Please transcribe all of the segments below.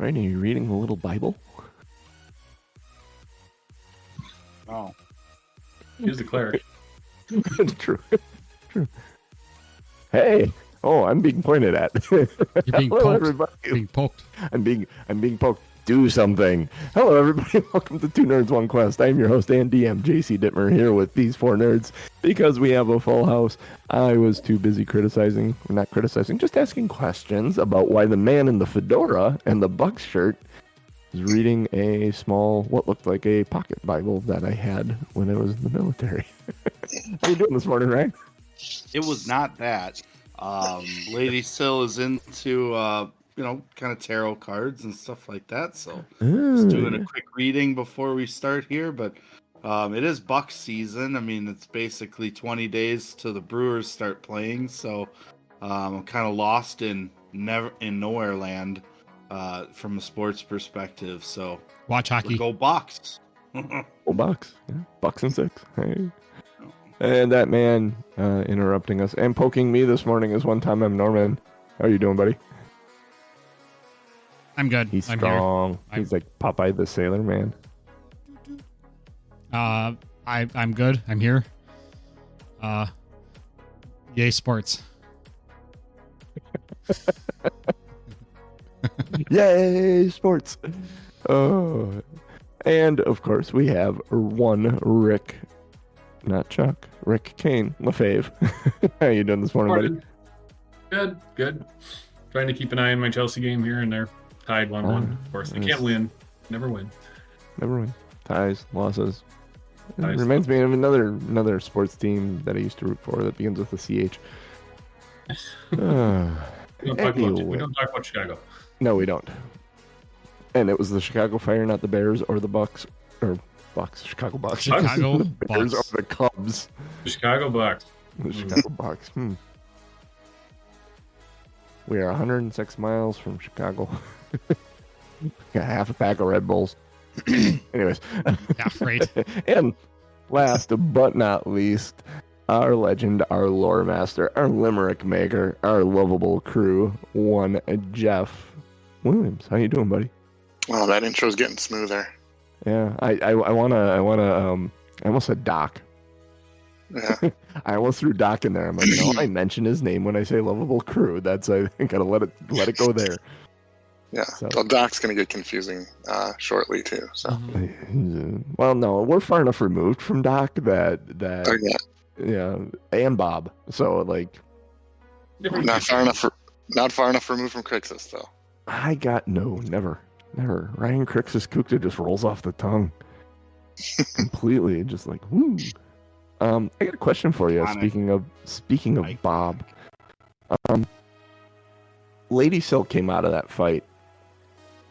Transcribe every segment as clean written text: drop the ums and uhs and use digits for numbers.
Right? Are you reading the little Bible? Oh. He's the cleric. True. True. Hey. Oh, I'm being pointed at. You're being Hello, poked. everybody. Being poked. I'm being poked. Do something. Hello, everybody. Welcome to Two Nerds, One Quest. I'm your host and DM, JC Dittmer, here with these four nerds because we have a full house. I was too busy not criticizing, just asking questions about why the man in the fedora and the Bucks shirt is reading a small, what looked like a pocket Bible that I had when I was in the military. How you doing this morning, Ryan? It was not that. Lady Sill is into, kind of tarot cards and stuff like that. So just doing a quick reading before we start here. But it is Bucks season. I mean, it's basically 20 days till the Brewers start playing. So I'm kind of lost in nowhere land from a sports perspective. So Watch hockey. go Bucks. Well, Bucks. Yeah. Bucks and 6. Hey. And that man interrupting us and poking me this morning is One Time I'm Norman. How are you doing, buddy? I'm good. He's I'm strong. here. He's like Popeye the Sailor Man. I'm good. I'm here. Yay sports. Yay, sports. Oh. And, of course, we have one Rick, not Chuck, Rick Kane, LaFave. How you doing this morning, buddy? Good. Trying to keep an eye on my Chelsea game here and there. Tied 1-1, of course. I can't win. Never win. Never win. Ties, losses. It Ties. reminds me of another sports team that I used to root for that begins with a CH. We don't talk about Chicago. No, we don't. And it was the Chicago Fire, not the Bears or the Bucks. Or Bucks. Chicago Bucks. Chicago the Bears Bucks. or the Cubs. The Chicago Bucks. The Chicago Bucks. We are 106 miles from Chicago. Got half a pack of Red Bulls. Anyways. Yeah, right. And last but not least, our legend, our lore master, our limerick maker, our lovable crew, one Jeff Williams. How you doing, buddy? Well, that intro's getting smoother. Yeah, I wanna I almost said Doc. Yeah. I almost threw Doc in there. I'm like, no, I mention his name when I say lovable crew. That's I gotta let it go there. Yeah. So. Well, Doc's going to get confusing shortly, too. So. Mm-hmm. Well, no, we're far enough removed from Doc that Oh, yeah. yeah, and Bob. So like, Not far enough removed from Crixus, though. I got never. Ryan Crixus Kukta just rolls off the tongue completely, just like whoo. I got a question for you. Speaking of Bob, Lady Silk came out of that fight,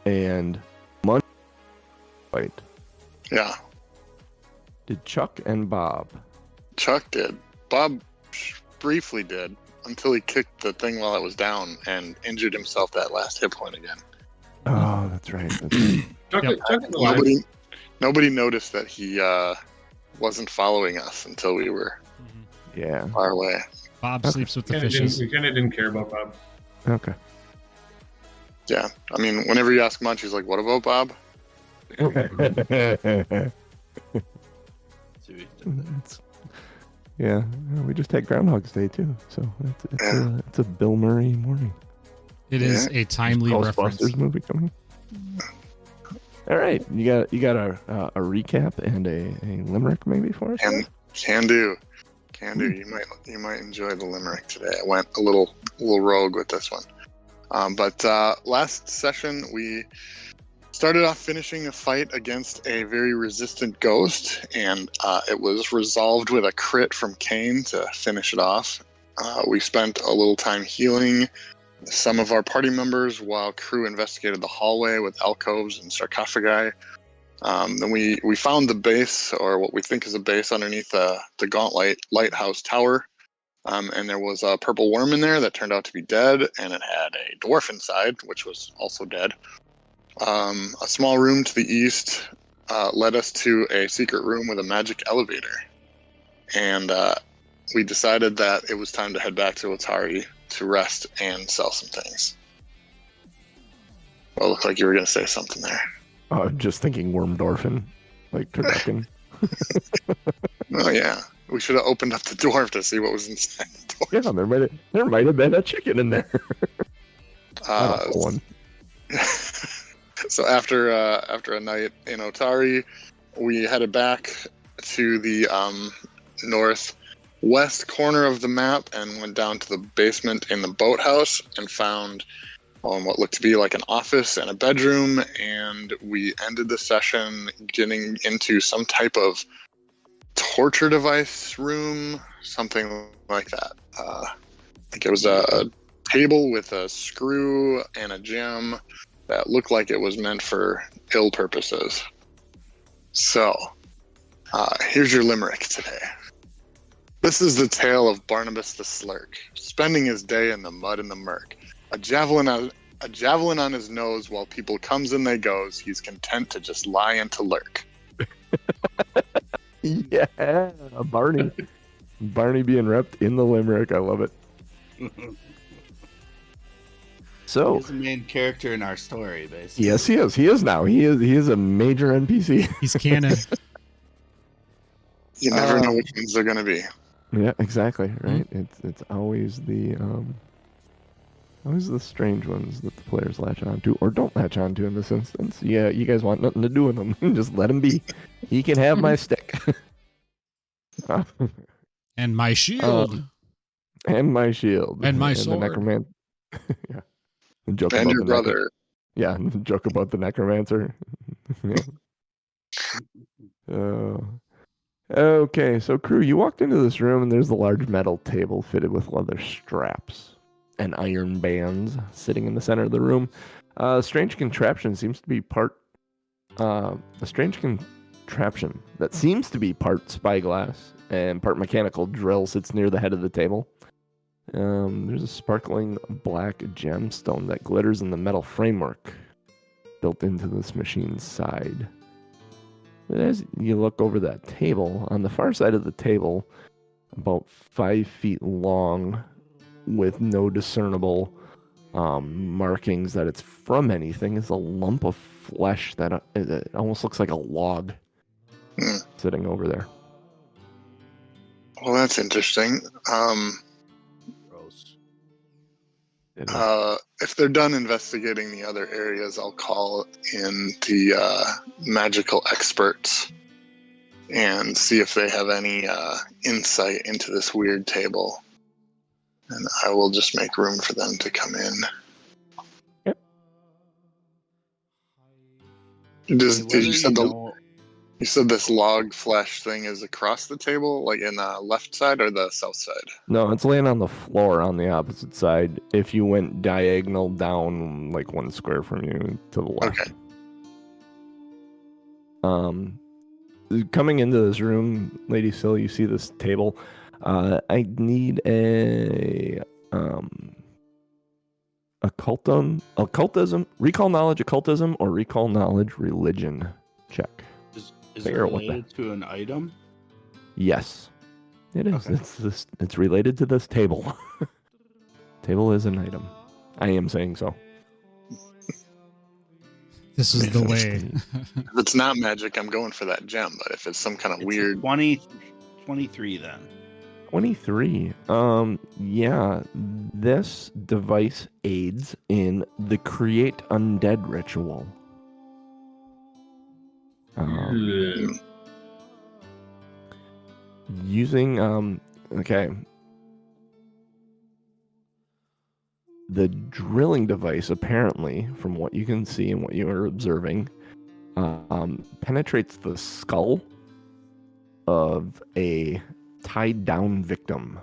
and Monday fight. Yeah. Did Chuck and Bob? Chuck did. Bob briefly did until he kicked the thing while it was down and injured himself that last hit point again. Oh, that's right. Chuck is alive. Nobody noticed that he wasn't following us until we were Yeah. far away. Bob sleeps with the fishes. We kind of didn't care about Bob. Okay. Yeah. I mean, whenever you ask Munch, he's like, what about Bob? Yeah, we just had Groundhog's Day too, so it's a Bill Murray morning. It is a timely reference. Ghostbusters movie coming. All right, you got a recap and a limerick maybe for us? Can do. You might enjoy the limerick today. I went a little rogue with this one. But last session we started off finishing a fight against a very resistant ghost, and it was resolved with a crit from Kane to finish it off. We spent a little time healing some of our party members while crew investigated the hallway with alcoves and sarcophagi. Then we found the base, or what we think is a base, underneath the Gauntlet Lighthouse Tower. And there was a purple worm in there that turned out to be dead, and it had a dwarf inside, which was also dead. A small room to the east led us to a secret room with a magic elevator. And we decided that it was time to head back to Otari to rest and sell some things. Well, it looked like you were going to say something there. Just thinking Wormdorfen, like turducken. Oh, yeah. We should have opened up the dwarf to see what was inside the dwarf. Yeah, there might have been a chicken in there. One. So after a night in Otari, we headed back to the northwest corner of the map and went down to the basement in the boathouse and found what looked to be like an office and a bedroom, and we ended the session getting into some type of torture device room, something like that. I think it was a table with a screw and a gem that looked like it was meant for ill purposes. So, here's your limerick today. This is the tale of Barnabus the Slurk, spending his day in the mud and the murk. A javelin on his nose while people comes and they goes. He's content to just lie and to lurk. Yeah, Barney. Barney being repped in the limerick. I love it. So he's the main character in our story, basically. yes, he is. He is now. He is a major NPC. He's canon. You never know which ones they're going to be. Yeah, exactly. Right. It's always the strange ones that the players latch onto or don't latch onto in this instance. Yeah, you guys want nothing to do with him. Just let him be. He can have my stick. And my shield. And my shield. And my the sword. Yeah. The joke And about your brother. Yeah, the joke about the necromancer. Okay, so crew, you walked into this room and there's a large metal table fitted with leather straps and iron bands sitting in the center of the room. A strange contraption that seems to be part spyglass and part mechanical drill sits near the head of the table. There's a sparkling black gemstone that glitters in the metal framework built into this machine's side. But as you look over that table, on the far side of the table, about 5 feet long, with no discernible markings that it's from anything, is a lump of flesh that it almost looks like a log sitting over there. Well, that's interesting. Gross. If they're done investigating the other areas, I'll call in the magical experts and see if they have any insight into this weird table. And I will just make room for them to come in. Yep. You said this log flesh thing is across the table, like in the left side or the south side? No, it's laying on the floor on the opposite side. If you went diagonal down like 1 square from you to the left. Okay. Coming into this room, Lady Sill, you see this table. I need a occultism, recall knowledge occultism, or recall knowledge religion check. Is it related to an item? Yes, it is. Okay. It's related to this table. Table is an item. I am saying so. This is the way. If it's not magic, I'm going for that gem. But if it's some kind of weird... 23 then. 23. Yeah, this device aids in the create undead ritual. Using the drilling device, apparently, from what you can see and what you are observing, penetrates the skull of a tied down victim.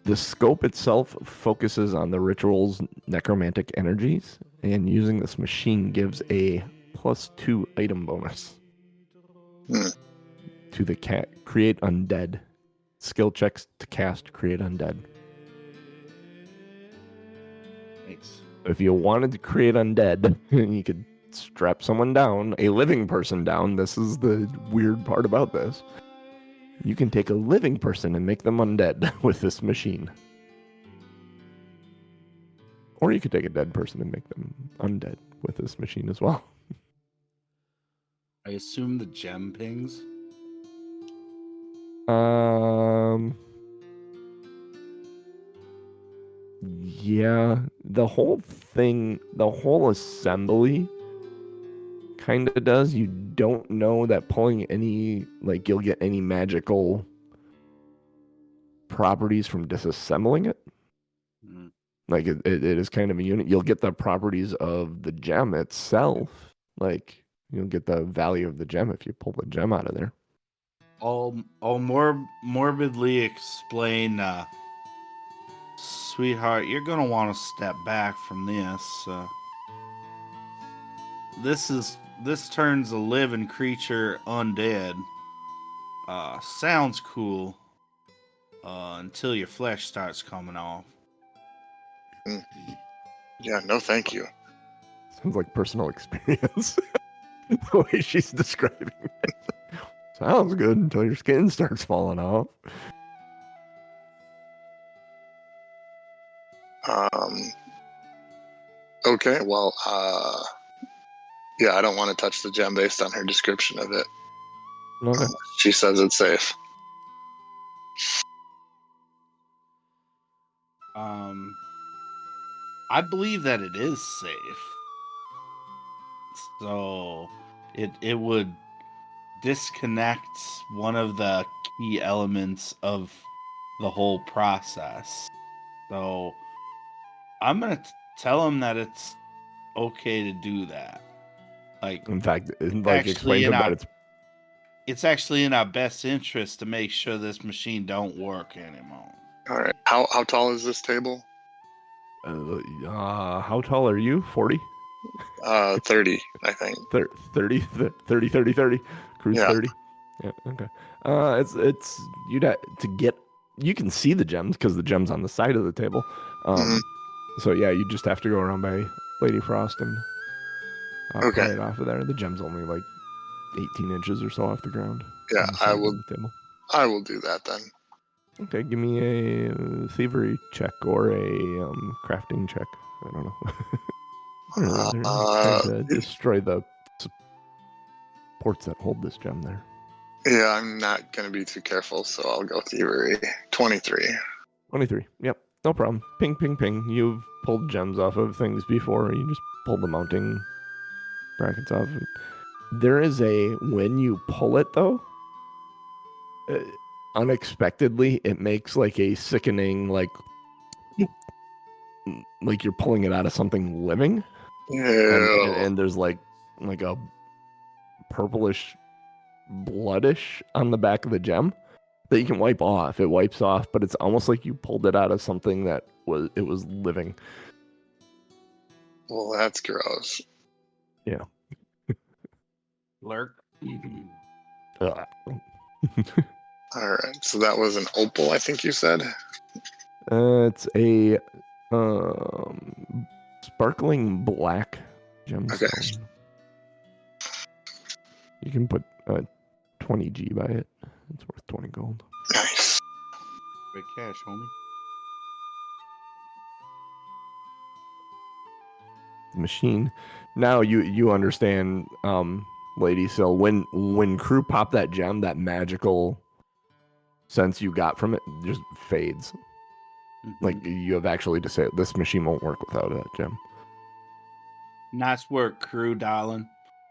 The scope itself focuses on the ritual's necromantic energies, and using this machine gives a +2 item bonus to the create undead. Skill checks to cast create undead. Thanks. If you wanted to create undead, you could strap someone down, a living person down. This is the weird part about this. You can take a living person and make them undead with this machine. Or you could take a dead person and make them undead with this machine as well. I assume the gem pings. Yeah, the whole thing, the whole assembly kind of does. You don't know that pulling any, like, you'll get any magical properties from disassembling it. Mm. Like, it is kind of a unit. You'll get the properties of the gem itself. Like, you'll get the value of the gem if you pull the gem out of there. I'll more morbidly explain, sweetheart, you're gonna want to step back from this. This turns a living creature undead. Sounds cool. Until your flesh starts coming off. Yeah, no thank you. Sounds like personal experience. The way she's describing it. Sounds good until your skin starts falling off. Okay, well, yeah, I don't want to touch the gem based on her description of it. Okay. She says it's safe. I believe that it is safe. So it would disconnect one of the key elements of the whole process. So I'm gonna tell him that it's okay to do that. Like, In fact, like, actually explain to in him our- that it's actually in our best interest to make sure this machine don't work anymore. All right. How tall is this table? how tall are you? 40? 30, I think. 30, 30, 30, 30. Cruise Yeah. 30. Yeah, okay. It's you'd have to get, you can see the gems because the gems on the side of the table. Mhm. So yeah, you just have to go around by Lady Frost and Okay. pry it off of there. The gem's only like 18 inches or so off the ground. Yeah, on the side I of will. the table. I will do that then. Okay, give me a thievery check or a crafting check. I don't know. What are they? They're trying to destroy the supports that hold this gem there. Yeah, I'm not gonna be too careful, so I'll go thievery. 23. 23. Yep, no problem. Ping, ping, ping. You've pulled gems off of things before. You just pull the mounting brackets off. There is when you pull it, though, unexpectedly, it makes like a sickening, like you're pulling it out of something living. Ew. And there's like a purplish bloodish on the back of the gem that you can wipe off. It wipes off, but it's almost like you pulled it out of something that was living. Well, that's gross. Yeah. Lurk. Ugh. All right, so that was an opal, I think you said. It's a sparkling black gemstone. Okay. You can put 20G by it. It's worth 20 gold. Nice. Big cash, homie. The machine. Now you understand, Lady Syl, when crew pop that gem, that magical sense you got from it just fades. Mm-hmm. Like, you have actually to say this machine won't work without that gem. Nice work, crew, darling.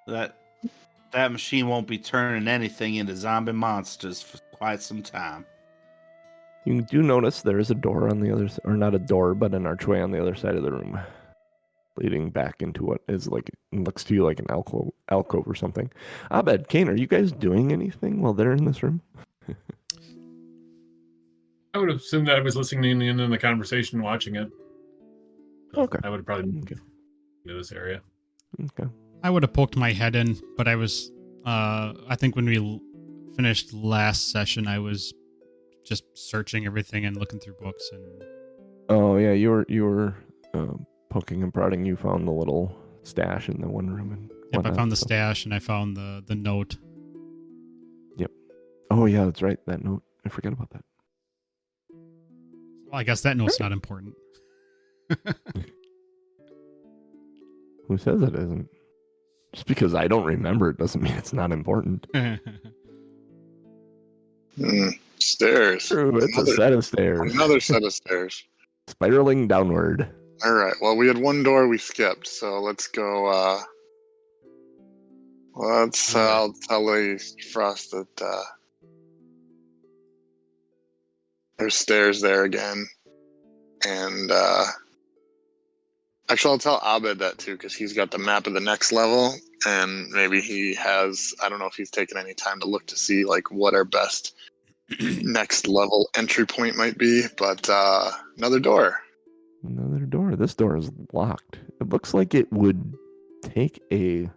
That machine won't be turning anything into zombie monsters for quite some time. You do notice there is a door on the other side, or not a door, but an archway on the other side of the room, leading back into what is like, looks to you like an alcove or something. Abed, Kane, are you guys doing anything while they're in this room? I would assume that I was listening in on the conversation, watching it. Okay. I would have probably Okay. into this area. Okay. I would have poked my head in, but I was, I think when we finished last session, I was just searching everything and looking through books and. Oh yeah, you were poking and prodding. You found the little stash in the one room and Yep, I whatnot, found the so. stash and I found the note. Oh yeah, that's right. That note. I forgot about that. Well, I guess that note's not important. Who says it isn't? Just because I don't remember it doesn't mean it's not important. Stairs. True, it's a set of stairs. Another set of stairs. Spiraling downward. All right. Well, we had one door we skipped, so let's go. I'll tell Lady Frost that there's stairs there again, and actually, I'll tell Abed that too because he's got the map of the next level, and maybe he has. I don't know if he's taken any time to look to see like what our best next level entry point might be, but another door. Another door. This door is locked. It looks like it would take a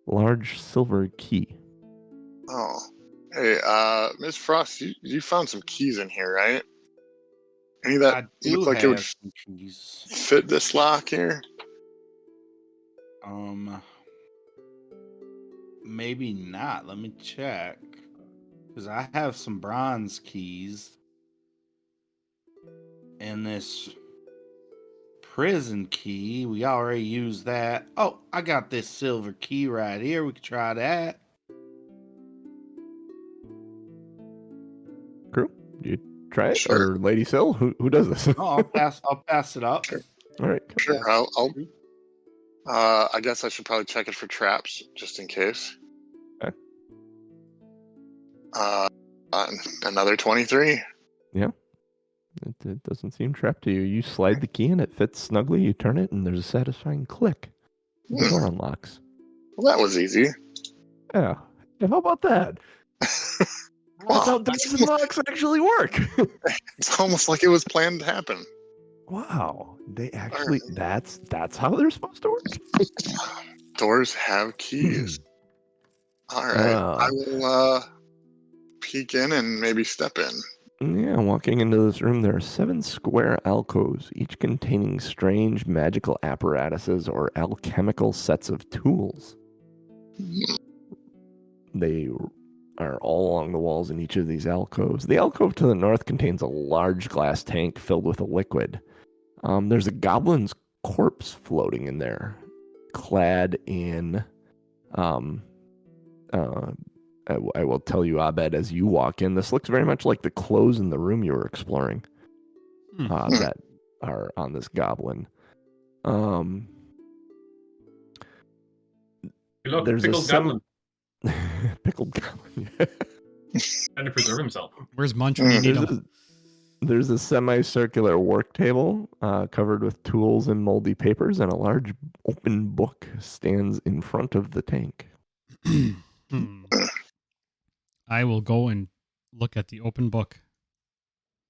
large silver key. Oh, hey, Miss Frost, you found some keys in here, right? Any that I do look like it have would some keys. fit this lock here? Maybe not. Let me check. Because I have some bronze keys. And this prison key, we already used that. Oh, I got this silver key right here. We could try that. Crew, you try it? Sure. Or Lady Syl? Who does this? Oh, I'll pass it up. Sure. All right. Sure, I'll I guess I should probably check it for traps just in case. Okay. Another 23. It doesn't seem trapped to you. You slide the key and it fits snugly. You turn it and there's a satisfying click. The door unlocks. Well, that was easy. Yeah. How about that? That's how doors and locks actually work. It's almost like it was planned to happen. Wow. They actually that's how they're supposed to work. Doors have keys. All right. I will peek in and maybe step in. Yeah, walking into this room, there are 7 square alcoves, each containing strange magical apparatuses or alchemical sets of tools. They are all along the walls in each of these alcoves. The alcove to the north contains a large glass tank filled with a liquid. There's a goblin's corpse floating in there, clad in I will tell you, Abed, as you walk in, this looks very much like the clothes in the room you were exploring that are on this goblin. Look, there's pickled goblin. Pickled goblin. Trying to preserve himself. Where's Munch when you need him? There's a semicircular work table covered with tools and moldy papers, and a large open book stands in front of the tank. I will go and look at the open book.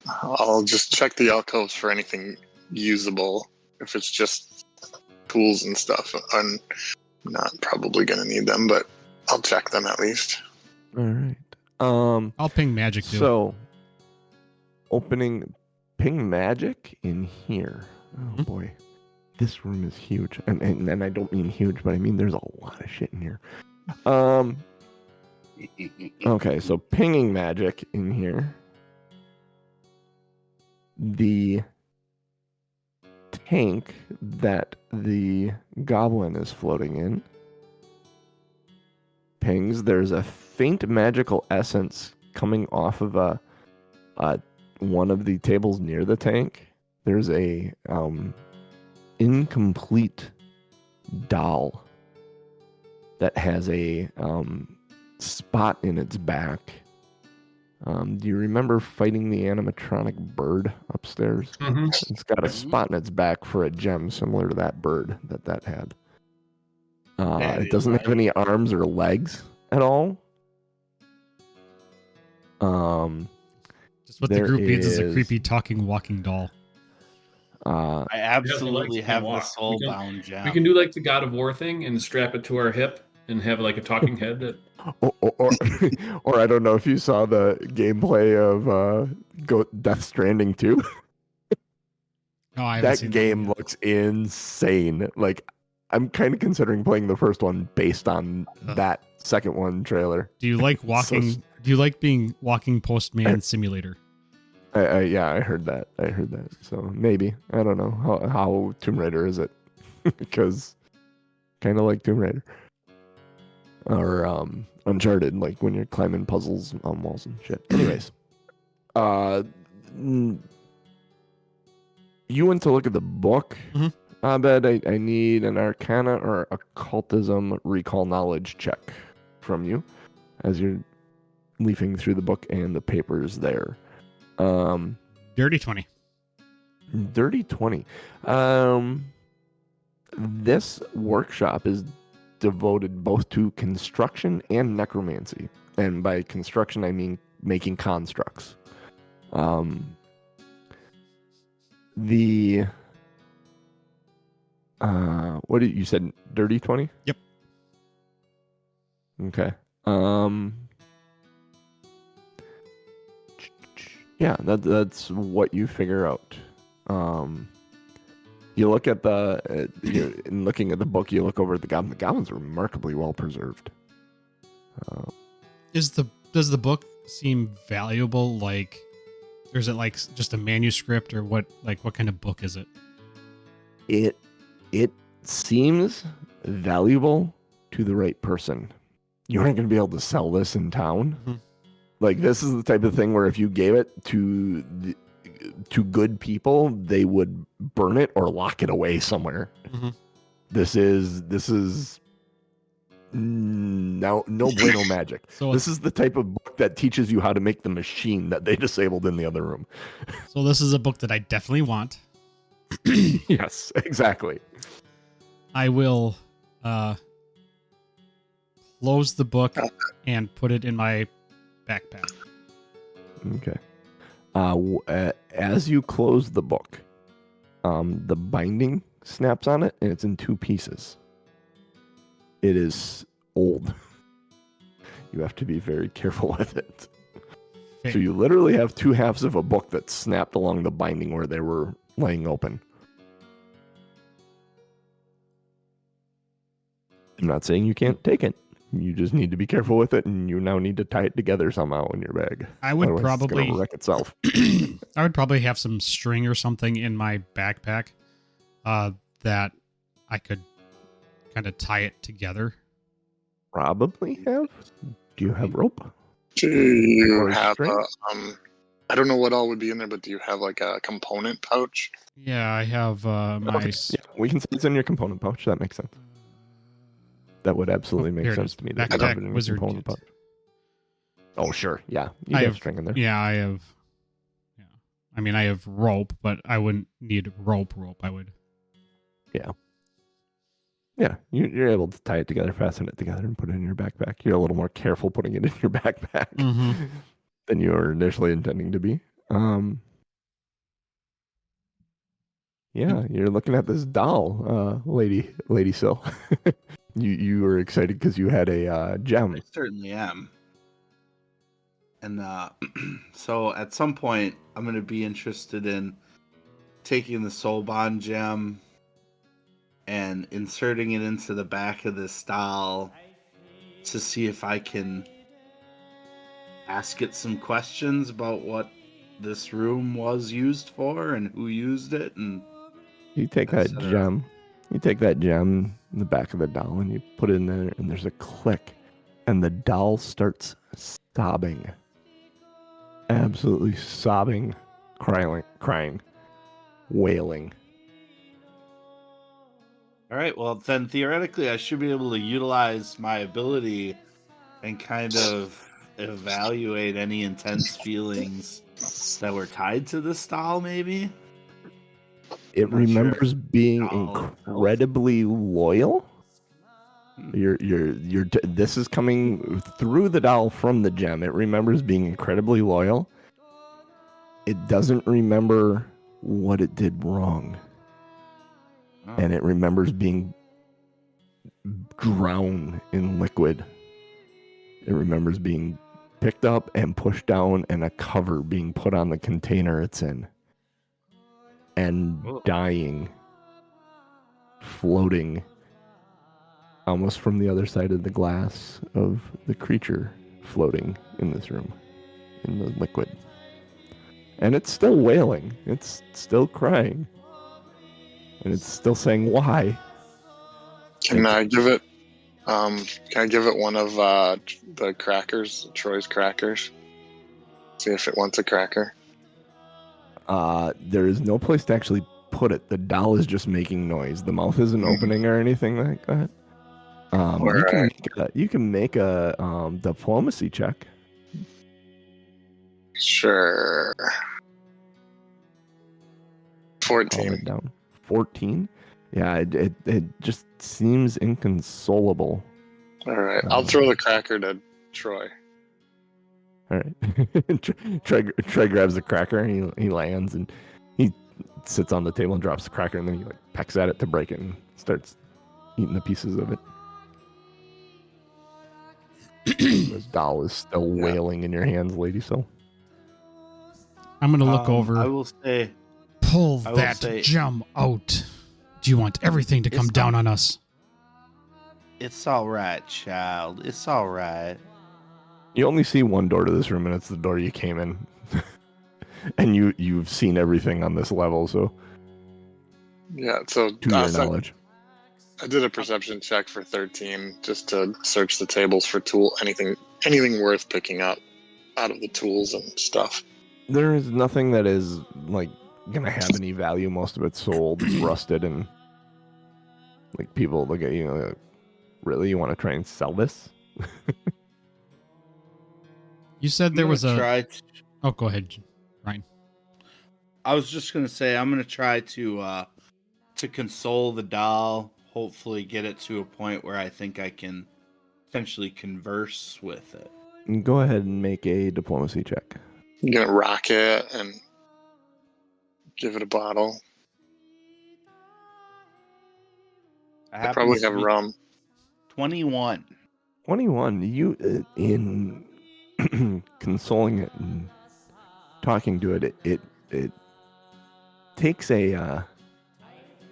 I'll just check the alcoves for anything usable. If it's just tools and stuff, I'm not probably going to need them, but I'll check them at least. All right. I'll ping magic too. So, ping magic in here. Oh boy, this room is huge, and I don't mean huge, but I mean there's a lot of shit in here. Okay, so pinging magic in here. The tank that the goblin is floating in pings. There's a faint magical essence coming off of one of the tables near the tank. There's a incomplete doll that has a spot in its back. Do you remember fighting the animatronic bird upstairs? Mm-hmm. It's got a spot in its back for a gem similar to that bird that had. It doesn't have any arms or legs at all. Just what the group needs is a creepy talking walking doll. I absolutely have walk. the soul-bound gem. We can do like the God of War thing and strap it to our hip and have like a talking head that. Or I don't know if you saw the gameplay of Death Stranding 2. No, I haven't that seen game looks insane. Like, I'm kind of considering playing the first one based on that second one trailer. Do you like walking? Do you like being walking postman simulator? I heard that. So maybe. I don't know. How Tomb Raider is it? Because kind of like Tomb Raider. Or Uncharted, like when you're climbing puzzles on walls and shit. Anyways. You went to look at the book. Mm-hmm. I bet I need an Arcana or Occultism recall knowledge check from you as you're leafing through the book and the papers there. Dirty 20. Dirty 20. This workshop is devoted both to construction and necromancy. And by construction, I mean making constructs. What did you said? Dirty 20? Yep. Okay. Yeah, that's what you figure out. You look at in looking at the book, you look over at the goblin. The goblin's remarkably well preserved. Does the book seem valuable? Like, or is it like just a manuscript, or what? Like, what kind of book is it? It seems valuable to the right person. You aren't going to be able to sell this in town. Mm-hmm. Like, this is the type of thing where if you gave it to good people, they would burn it or lock it away somewhere. Mm-hmm. This is no bueno magic. So this is the type of book that teaches you how to make the machine that they disabled in the other room. So this is a book that I definitely want. Yes, exactly. I will close the book and put it in my backpack. Okay. As you close the book, the binding snaps on it, and it's in two pieces. It is old. You have to be very careful with it. Okay. So you literally have two halves of a book that's snapped along the binding where they were laying open. I'm not saying you can't take it. You just need to be careful with it, and you now need to tie it together somehow in your bag. I would Otherwise it's probably gonna wreck itself. I would probably have some string or something in my backpack that I could kind of tie it together. Probably have. Do you have rope? Do you Or have string? I don't know what all would be in there, but do you have like a component pouch? Yeah, I have my. Okay. Yeah, we can say it's in your component pouch. That makes sense. That would absolutely Here make it sense is. to me. Backpack That you have it in your wizard component kit. pouch. Oh, sure. Yeah. You I have have string in there. Yeah, I have. Yeah, I mean, I have rope, but I wouldn't need rope. I would. Yeah. You're able to tie it together, fasten it together, and put it in your backpack. You're a little more careful putting it in your backpack Mm-hmm. than you were initially intending to be. Yeah, you're looking at this doll, Lady Sil. You were excited because you had a gem. I certainly am. And so at some point, I'm going to be interested in taking the Soul Bond gem and inserting it into the back of this doll to see if I can ask it some questions about what this room was used for and who used it. And You take that etc. gem. You take that gem in the back of the doll and you put it in there, and there's a click, and the doll starts sobbing. Absolutely sobbing, crying, wailing. all right, well, then theoretically, I should be able to utilize my ability and kind of evaluate any intense feelings that were tied to this doll, maybe? It I'm not remembers sure. being Oh, incredibly loyal. This is coming through the doll from the gem. It remembers being incredibly loyal. It doesn't remember what it did wrong. Oh. And it remembers being drowned in liquid. It remembers being picked up and pushed down, and a cover being put on the container it's in. And Oh. dying, floating almost from the other side of the glass of the creature floating in this room, in the liquid. And it's still wailing. It's still crying. And it's still saying, why? Can I give it? Can I give it one of the crackers, Troy's crackers? See if it wants a cracker. There is no place to actually put it. The doll is just making noise. The mouth isn't opening or anything like that. You can make a diplomacy check. Sure. Calm 14. it down. 14? Yeah, it just seems inconsolable. All right. I'll throw the cracker to Troy. All right. Trey grabs the cracker and he lands and he sits on the table and drops the cracker and then he like pecks at it to break it and starts eating the pieces of it. This doll is still wailing in your hands, Lady Soul. I'm gonna look over. I will say, Pull that gem out. Do you want everything to come down on us? it's all right, child. It's all right. You only see one door to this room, and it's the door you came in. And you've seen everything on this level, so Yeah. So to your knowledge. I did a perception check for 13 just to search the tables for anything worth picking up out of the tools and stuff. There is nothing that is like gonna have any value. Most of it's sold, it's rusted, and like people look at you like, really, you want to try and sell this? You said there was a. Oh, go ahead, Ryan. I was just gonna say I'm gonna try to console the doll. Hopefully, get it to a point where I think I can potentially converse with it. Go ahead and make a diplomacy check. I'm gonna rock it and give it a bottle. I probably have rum. 21. 21. You in consoling it and talking to it. It takes a.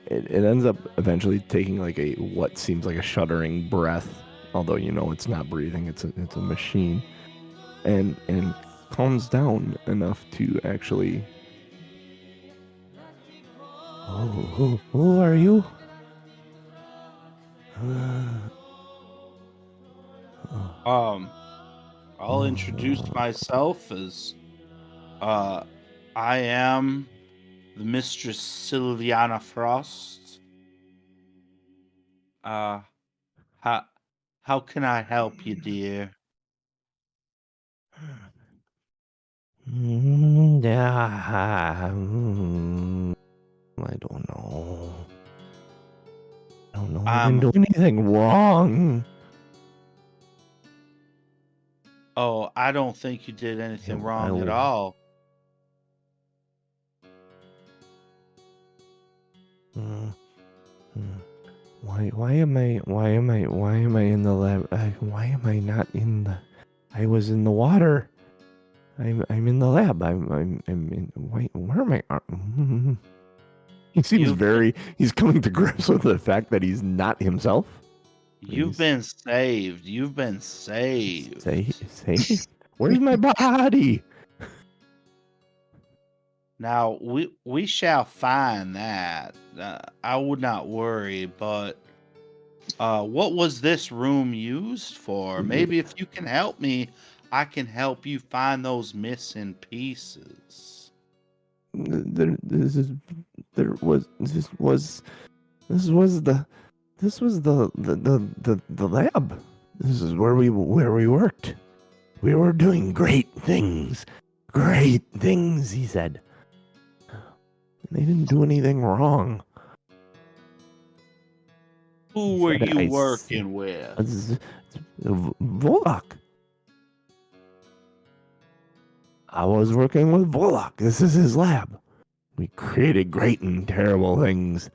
It ends up eventually taking like what seems like a shuddering breath, although you know it's not breathing. It's a machine, and calms down enough to actually. Oh, who are you? I'll introduce myself as I am the Mistress Sylviana Frost. How can I help you, dear? I don't know. I didn't do anything wrong. Oh, I don't think you did anything wrong at all. Why am I in the lab? Why am I not in the? I was in the water. I'm in the lab. I'm in. Wait, where am I? He seems he's coming to grips with the fact that he's not himself. You've been saved. You've been saved. Saved? Where's my body? Now, we shall find that. I would not worry, but what was this room used for? Maybe if you can help me, I can help you find those missing pieces. This was the lab. This is where we worked. We were doing great things, he said. They didn't do anything wrong. Who were you working with? Volok. I was working with Volok. This is his lab. We created great and terrible things.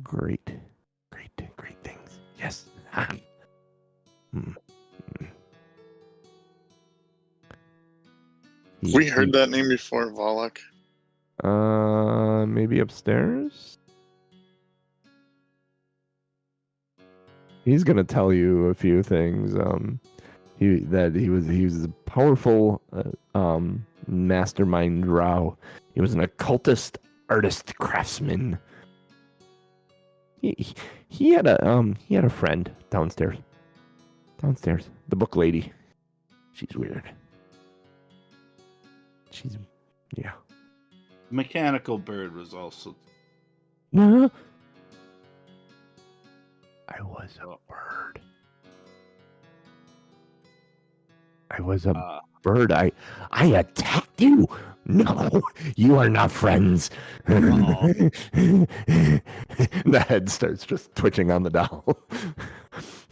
Great things. Yes. We heard that name before, Volok. Maybe upstairs? He's gonna tell you a few things. he was a powerful mastermind drow. He was an occultist, artist, craftsman. He had a friend downstairs. The book lady. She's weird. Yeah. Mechanical Bird was also. I was a bird. I was a bird. I attacked you. No, you are not friends. The head starts just twitching on the doll.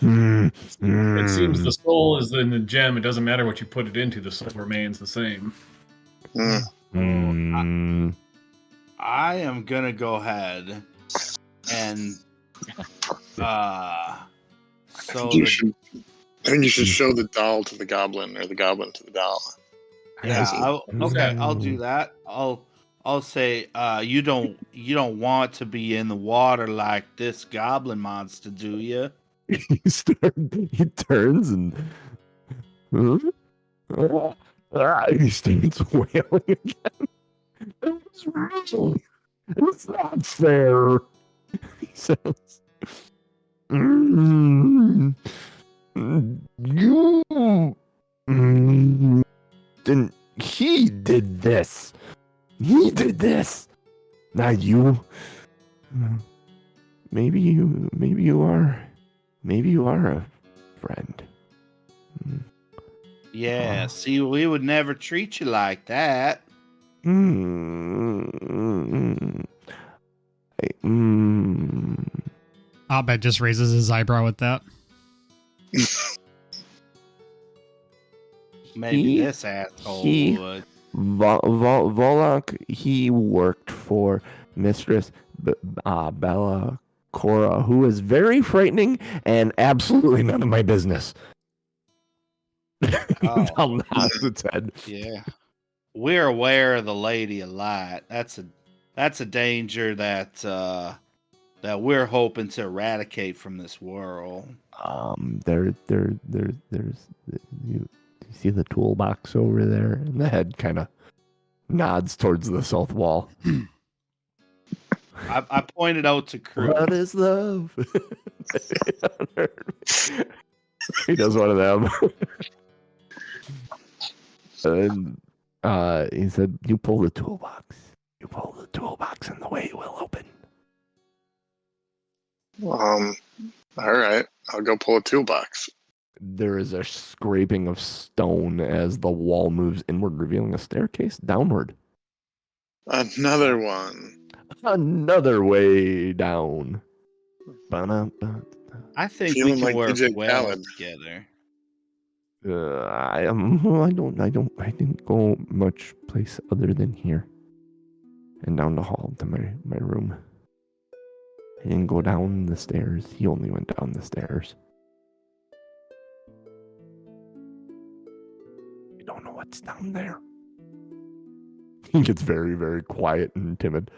It seems the soul is in the gem. It doesn't matter what you put it into. The soul remains the same. I am gonna go ahead and I think you should show the doll to the goblin or the goblin to the doll. yeah, I'll do that. I'll say you don't want to be in the water like this goblin monster, do you? He turns and he starts wailing again. It's real. It's not fair. He says, "You didn't. He did this. He did this. Not you. Maybe you are a friend." Yeah. See, we would never treat you like that. Abed just raises his eyebrow at that. Maybe this asshole would. Volok, he worked for Mistress Bella Cora, who is very frightening and absolutely none of my business. I'll nod its head. Yeah. We're aware of the Lady of Light. That's a danger that we're hoping to eradicate from this world. There's you see the toolbox over there, and the head kind of nods towards the south wall. I pointed out to Crew. What is love? He does one of them. And he said, "You pull the toolbox. You pull the toolbox, and the way will open." All right, I'll go pull a toolbox. There is a scraping of stone as the wall moves inward, revealing a staircase downward. Another one. Another way down. I think Feeling we can like work DJ well Khaled. together. I didn't go much place other than here. And down the hall to my room. I didn't go down the stairs. He only went down the stairs. I don't know what's down there. He gets very, very quiet and timid.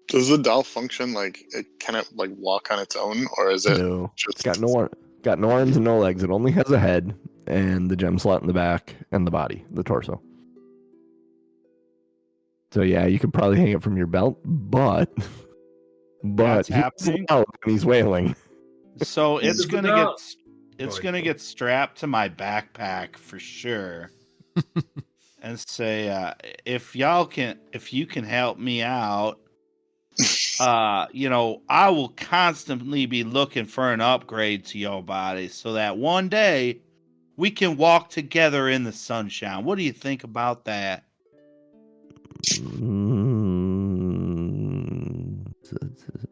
Does the doll function like it? Can it like walk on its own, or is it? No, just... it's got no arms and no legs. It only has a head and the gem slot in the back and the body, the torso. So yeah, you could probably hang it from your belt, but That's he's happening. loud and he's wailing. So it's the gonna doll? get strapped to my backpack for sure. And say, if you can help me out, I will constantly be looking for an upgrade to your body so that one day we can walk together in the sunshine. What do you think about that?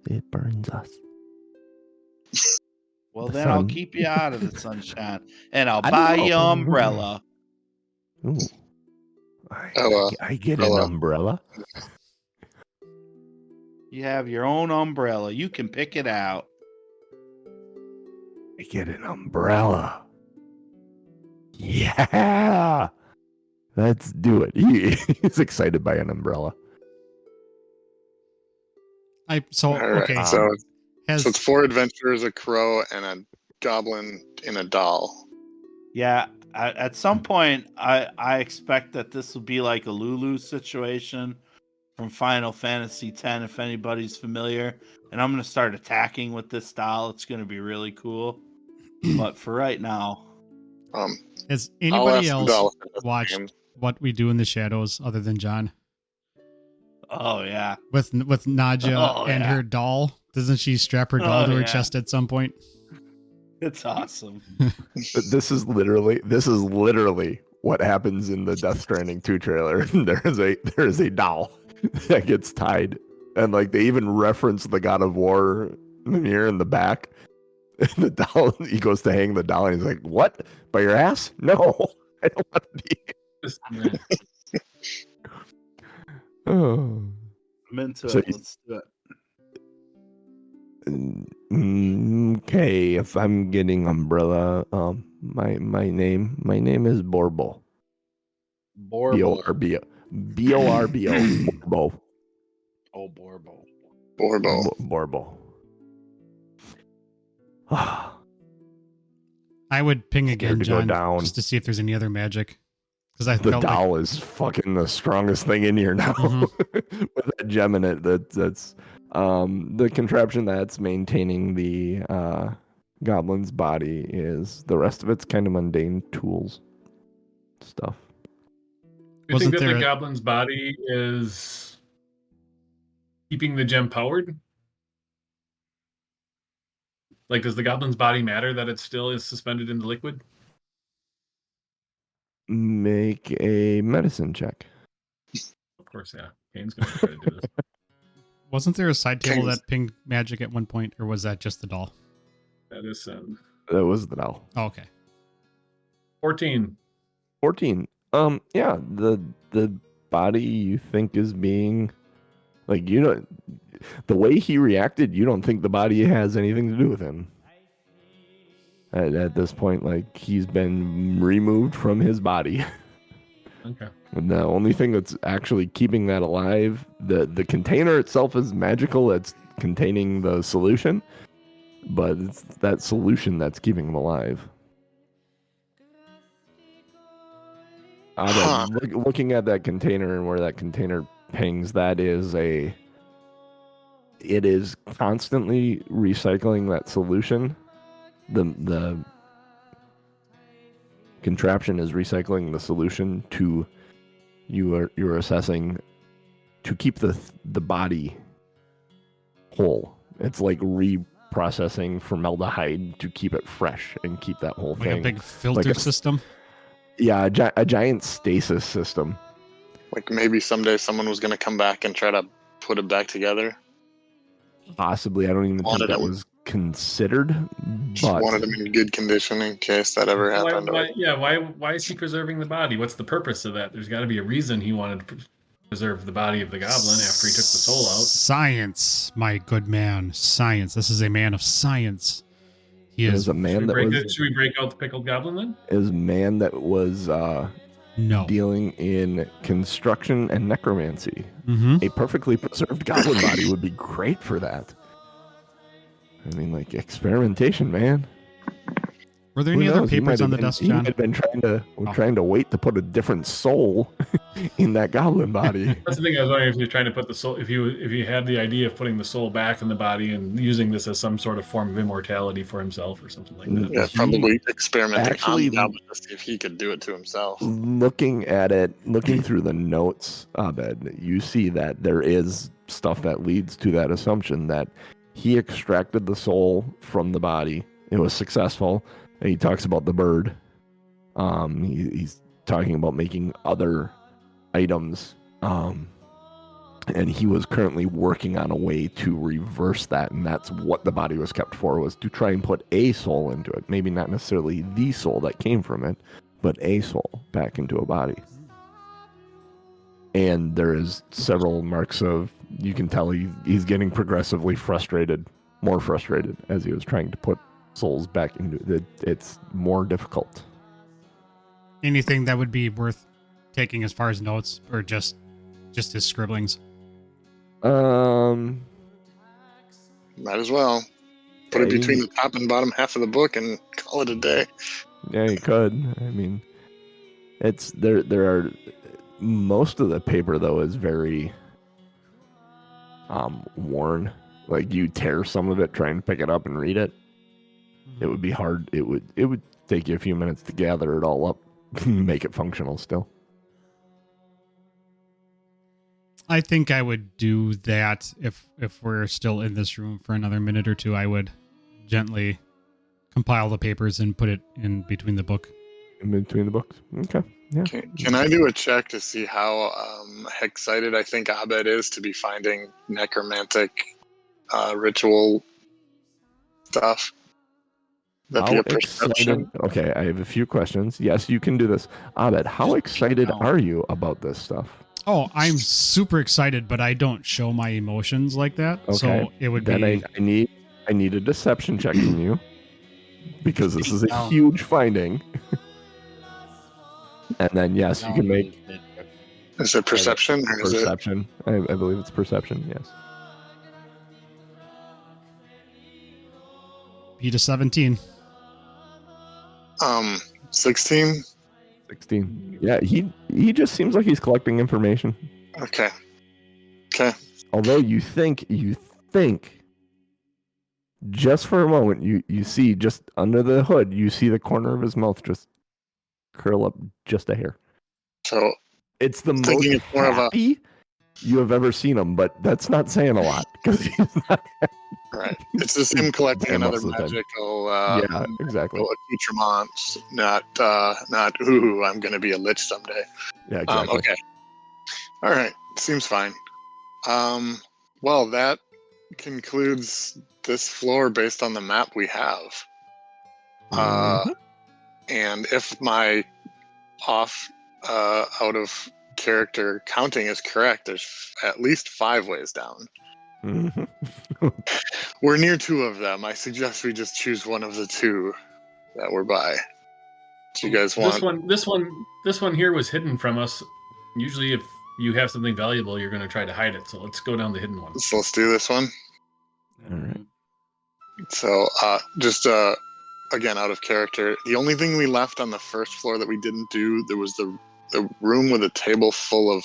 It burns us. Well, The then I'll sun. keep you out of the sunshine, and I'll I buy know. you an umbrella. Ooh. I get an Ella. umbrella. You have your own umbrella. You can pick it out. I get an umbrella. Yeah. Let's do it. He's excited by an umbrella. All right, Okay. so So it's 4 adventurers, a crow, and a goblin in a doll. Yeah, at some point, I expect that this will be like a Lulu situation from Final Fantasy X, if anybody's familiar. And I'm going to start attacking with this doll. It's going to be really cool. But for right now, Has I'll anybody ask the else doll if it's the watched same. What We Do in the Shadows other than John? oh yeah, With Nadja Oh, and yeah. her doll? Doesn't she strap her doll Oh, to her yeah. chest at some point? it's awesome. But this is literally what happens in the Death Stranding 2 trailer. there is a doll that gets tied, and like they even reference the God of War Mimir in the back. And the doll, he goes to hang the doll, and he's like, "What? By your ass? No, I don't want to be." Oh. I'm into So it. Let's do it. Okay, if I'm getting umbrella, my name is Borbo. Borbo. B-O-R-B-O. B-O-R-B-O. Borbo. Oh, Borbo. Borbo. Borbo. I would ping again, Scared to go John, down. just to see if there's any other magic. Because I The felt like doll is fucking the strongest thing in here now. Mhm. With that gem in it, that's the contraption that's maintaining the goblin's body is the rest of it's kind of mundane tools stuff. You Wasn't think that there the a- goblin's body is keeping the gem powered? Like, does the goblin's body matter that it still is suspended in the liquid? Make a medicine check. Of course, yeah. Kane's going to try to do this. wasn't there a side table Kings. that pinged magic at one point, or was that just the doll? That is That was the doll. Oh, okay. 14. 14. Yeah, the body you think is being like, you know, the way he reacted, you don't think the body has anything to do with him. At this point, like, he's been removed from his body. Okay. And the only thing that's actually keeping that alive, the container itself is magical. It's containing the solution, but it's that solution that's keeping him alive. Huh. Looking at that container and where that container pings, it is constantly recycling that solution. The contraption is recycling the solution to you're assessing to keep the body whole. It's like reprocessing formaldehyde to keep it fresh and keep that whole Like thing. a big filter system? Yeah, a giant stasis system. Like maybe someday someone was going to come back and try to put it back together. Possibly, I don't even think Wanted that him. was considered. Just But wanted them in good condition in case that ever happened. Why is he preserving the body? What's the purpose of that? There's got to be a reason he wanted to preserve the body of the goblin after he took the soul out. Science, my good man. Science. This is a man of science. He it is was a man Should we break out the pickled goblin then? no. dealing in construction and necromancy. Mm-hmm. A perfectly preserved goblin body would be great for that. I mean, like, experimentation, man. Were there Who any other knows? He papers might on the have been- desk, He John? might have been trying to wait to put a different soul in that goblin body. That's the thing. I was wondering if you're trying to put the soul. If you had the idea of putting the soul back in the body and using this as some sort of form of immortality for himself or something like that. Yeah, probably experimenting actually- on the goblin to see if he could do it to himself. Looking through the notes, Abed, you see that there is stuff that leads to that assumption that he extracted the soul from the body. It was successful. And he talks about the bird. He's talking about making other items. And he was currently working on a way to reverse that. And that's what the body was kept for, was to try and put a soul into it. Maybe not necessarily the soul that came from it, but a soul back into a body. And there is several marks of, you can tell he's getting progressively more frustrated as he was trying to put souls back into it. It's more difficult. Anything that would be worth taking as far as notes, or just his scribblings? Might as well. put it between the top and bottom half of the book and call it a day. Yeah, you could. I mean, it's there. There are most of the paper though is very worn. Like you tear some of it trying to pick it up and read it. It would be hard. It would take you a few minutes to gather it all up, make it functional still. I think I would do that if we're still in this room for another minute or two. I would gently compile the papers and put it in between the book. In between the books. Okay. Yeah. Can I do a check to see how excited I think Abed is to be finding necromantic ritual stuff? That'd be a perception. Excited? Okay, I have a few questions. Yes, you can do this. Abed, how excited are you about this stuff? Oh, I'm super excited, but I don't show my emotions like that. Okay. So it would then be. I need a deception check from you because this is a huge finding. And then yes, you can make. Is it perception or is it perception? I believe it's perception. Yes. Beat a 17. 16? 16. Yeah, he just seems like he's collecting information. Okay. Although you think just for a moment you see just under the hood, you see the corner of his mouth just curl up just a hair. So it's the most it's more happy you have ever seen him, but that's not saying a lot because he's not happy. Right. It's just him collecting another magical yeah, exactly. accoutrement, not ooh, I'm gonna be a lich someday. Yeah, exactly. Okay. All right. Seems fine. Well, that concludes this floor based on the map we have. And if my out of character counting is correct, there's at least 5 ways down. We're near 2 of them. I suggest we just choose one of the 2 that we're by. Do you guys want this one here was hidden from us. Usually if you have something valuable, you're going to try to hide it. So let's go down the hidden one. So let's do this one. All right. So just again, out of character, the only thing we left on the first floor that we didn't do, there was the room with a table full of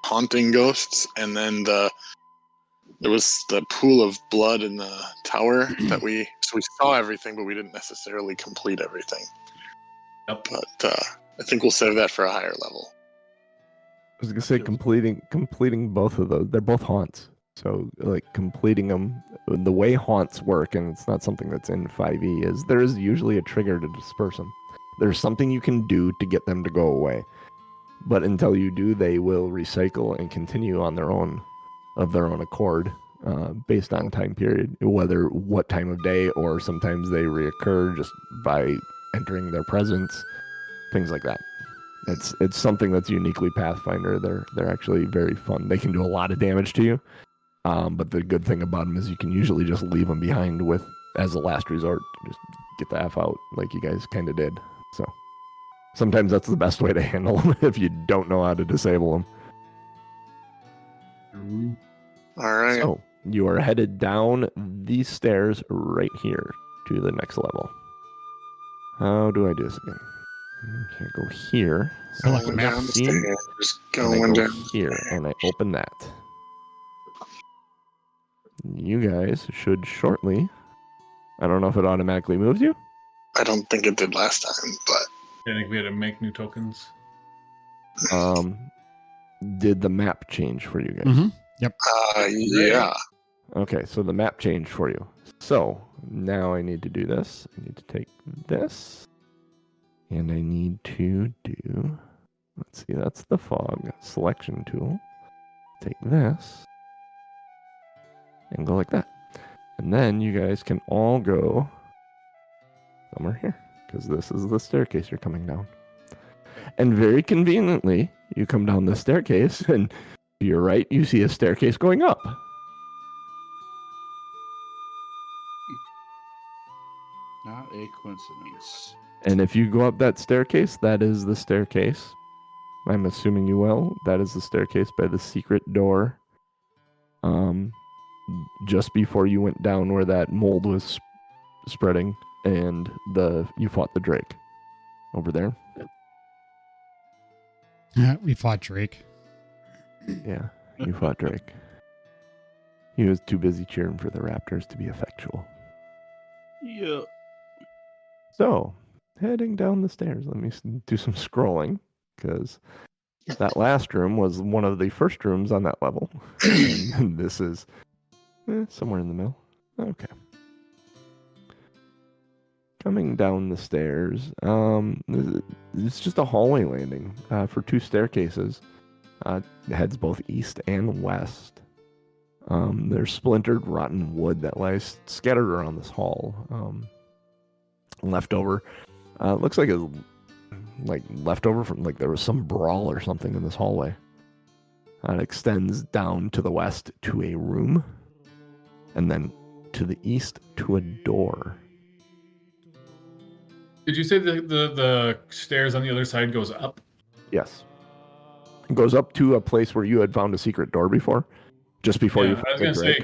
haunting ghosts, and then there was the pool of blood in the tower that we saw everything, but we didn't necessarily complete everything. Yep. But I think we'll save that for a higher level. I was gonna say completing both of those. They're both haunts, so like completing them. The way haunts work, and it's not something that's in 5e, is there is usually a trigger to disperse them. There's something you can do to get them to go away, but until you do, they will recycle and continue on their own accord, based on time period, whether what time of day, or sometimes they reoccur just by entering their presence, things like that. It's something that's uniquely Pathfinder. They're actually very fun. They can do a lot of damage to you, but the good thing about them is you can usually just leave them behind with as a last resort. Just get the F out, like you guys kind of did. So sometimes that's the best way to handle them if you don't know how to disable them. All right. So you are headed down these stairs right here to the next level. How do I do this again? Okay, go here. Going down the stairs. Going go down here, and I open that. You guys should shortly. I don't know if it automatically moves you. I don't think it did last time, but I think we had to make new tokens. Did the map change for you guys? Mm-hmm. Yep. Yeah. Okay, so the map changed for you. So now I need to do this. I need to take this, and I need to do. Let's see, that's the fog selection tool. Take this and go like that, and then you guys can all go somewhere here because this is the staircase you're coming down. And very conveniently, you come down the staircase, and to your right, you see a staircase going up. Not a coincidence. And if you go up that staircase, that is the staircase. I'm assuming you will. That is the staircase by the secret door. Just before you went down where that mold was spreading, and you fought the Drake over there. We fought Drake. Yeah, you fought Drake. He was too busy cheering for the Raptors to be effectual. Yeah. So, heading down the stairs, let me do some scrolling, because that last room was one of the first rooms on that level. And this is somewhere in the middle. Okay. Coming down the stairs, it's just a hallway landing for two staircases. It heads both east and west. There's splintered, rotten wood that lies scattered around this hall. Leftover. Looks like leftover from there was some brawl or something in this hallway. It extends down to the west to a room, and then to the east to a door. Did you say the stairs on the other side goes up? Yes. It goes up to a place where you had found a secret door before, just before you. I was going to say,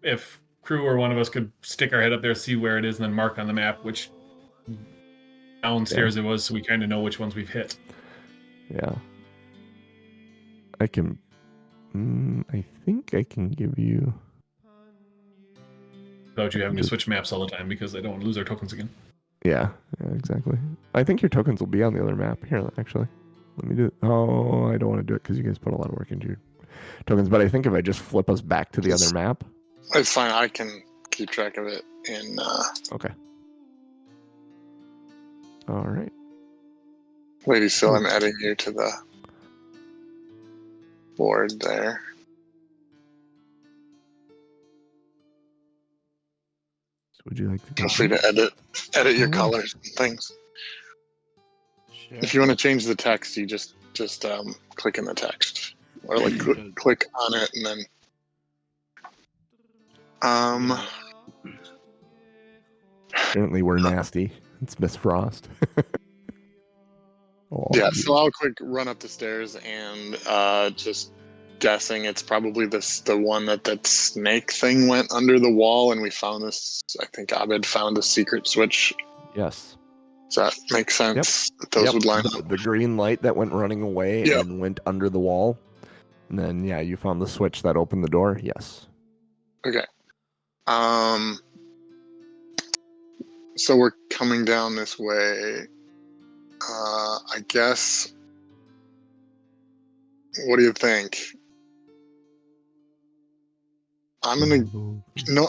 if crew or one of us could stick our head up there, see where it is, and then mark on the map which downstairs it was, so we kind of know which ones we've hit. Yeah. I can. I think I can give you. Without you having to switch maps all the time, because I don't want to lose our tokens again. Yeah, exactly. I think your tokens will be on the other map. Here, actually. Let me do it. Oh, I don't want to do it because you guys put a lot of work into your tokens. But I think if I just flip us back to the other map. It's fine. I can keep track of it in. Okay. All right. Lady Still, I'm adding you to the board there. So would you like to Feel free to edit your colors and things. Sure. If you want to change the text, you just click in the text, or click on it and then. Apparently we're nasty. It's Miss Frost. Yeah, so I'll quick run up the stairs and just guessing it's probably the one that snake thing went under the wall, and we found this. I think Abed found a secret switch. Yes. Does that make sense? Yep. That those would line up. The green light that went running away and went under the wall. And then, you found the switch that opened the door. Yes. Okay. So we're coming down this way. I guess. What do you think? I'm gonna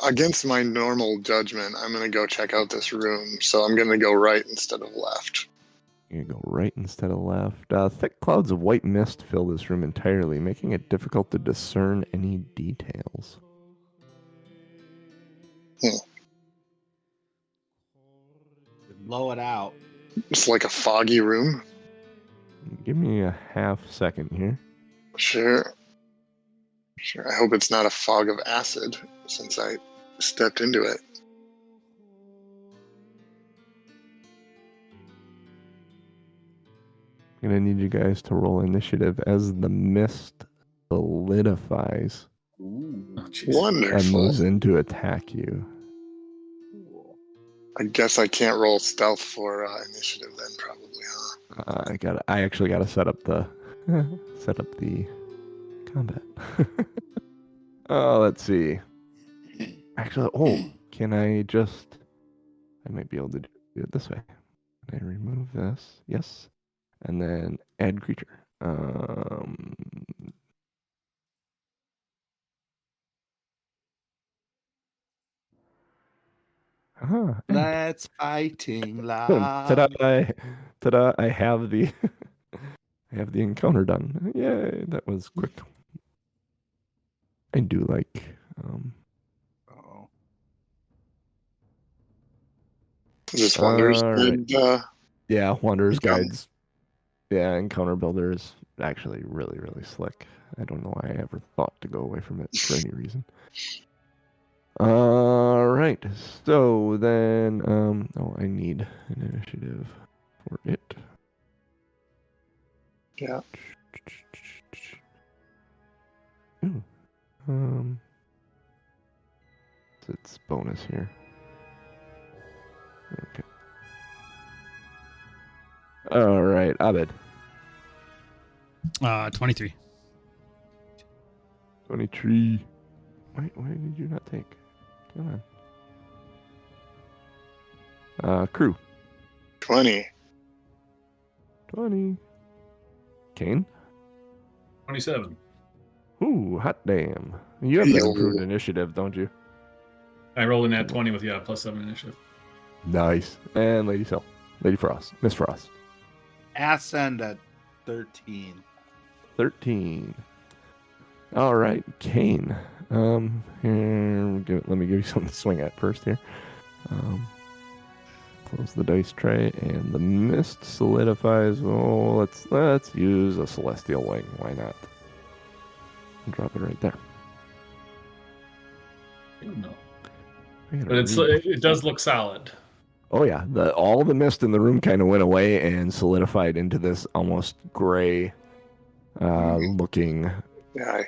against my normal judgment, I'm gonna go check out this room. So I'm gonna go right instead of left. You're gonna go right instead of left. Thick clouds of white mist fill this room entirely, making it difficult to discern any details. Blow it out. It's like a foggy room. Give me a half second here. Sure. I hope it's not a fog of acid, since I stepped into it. I'm gonna need you guys to roll initiative as the mist solidifies Wonderful. and moves in to attack you. I guess I can't roll stealth for initiative then, probably, huh? I actually gotta set up the combat. Let's see. Actually, can I just? I might be able to do it this way. Can I remove this? Yes, and then add creature. Let's fighting loud. Ta-da! I have the encounter done. Yay! That was quick. I do like. Is this Wanderer's Guide? Yeah, Wanderer's Guides. Yeah, Encounter Builder is actually really, really slick. I don't know why I ever thought to go away from it for any reason. All right, so then, I need an initiative for it. Yeah. Ooh. It's bonus here. Okay. All right, Abed. 23. 23. Wait, why did you not take? Come on. Crew. 20. 20. Kane. 27. Ooh, hot damn. You have that improved initiative, don't you? I rolled in at 20 with +7 initiative. Nice. And Lady Cell. Lady Frost. Miss Frost. Ascend at 13. 13. All right, Kane. Here, let me give you something to swing at first here. Close the dice tray, and the mist solidifies. Oh, let's use a celestial wing. Why not? Drop it right there. I don't know. I gotta But read. it does look solid. Oh yeah, all the mist in the room kind of went away and solidified into this almost gray looking Yeah.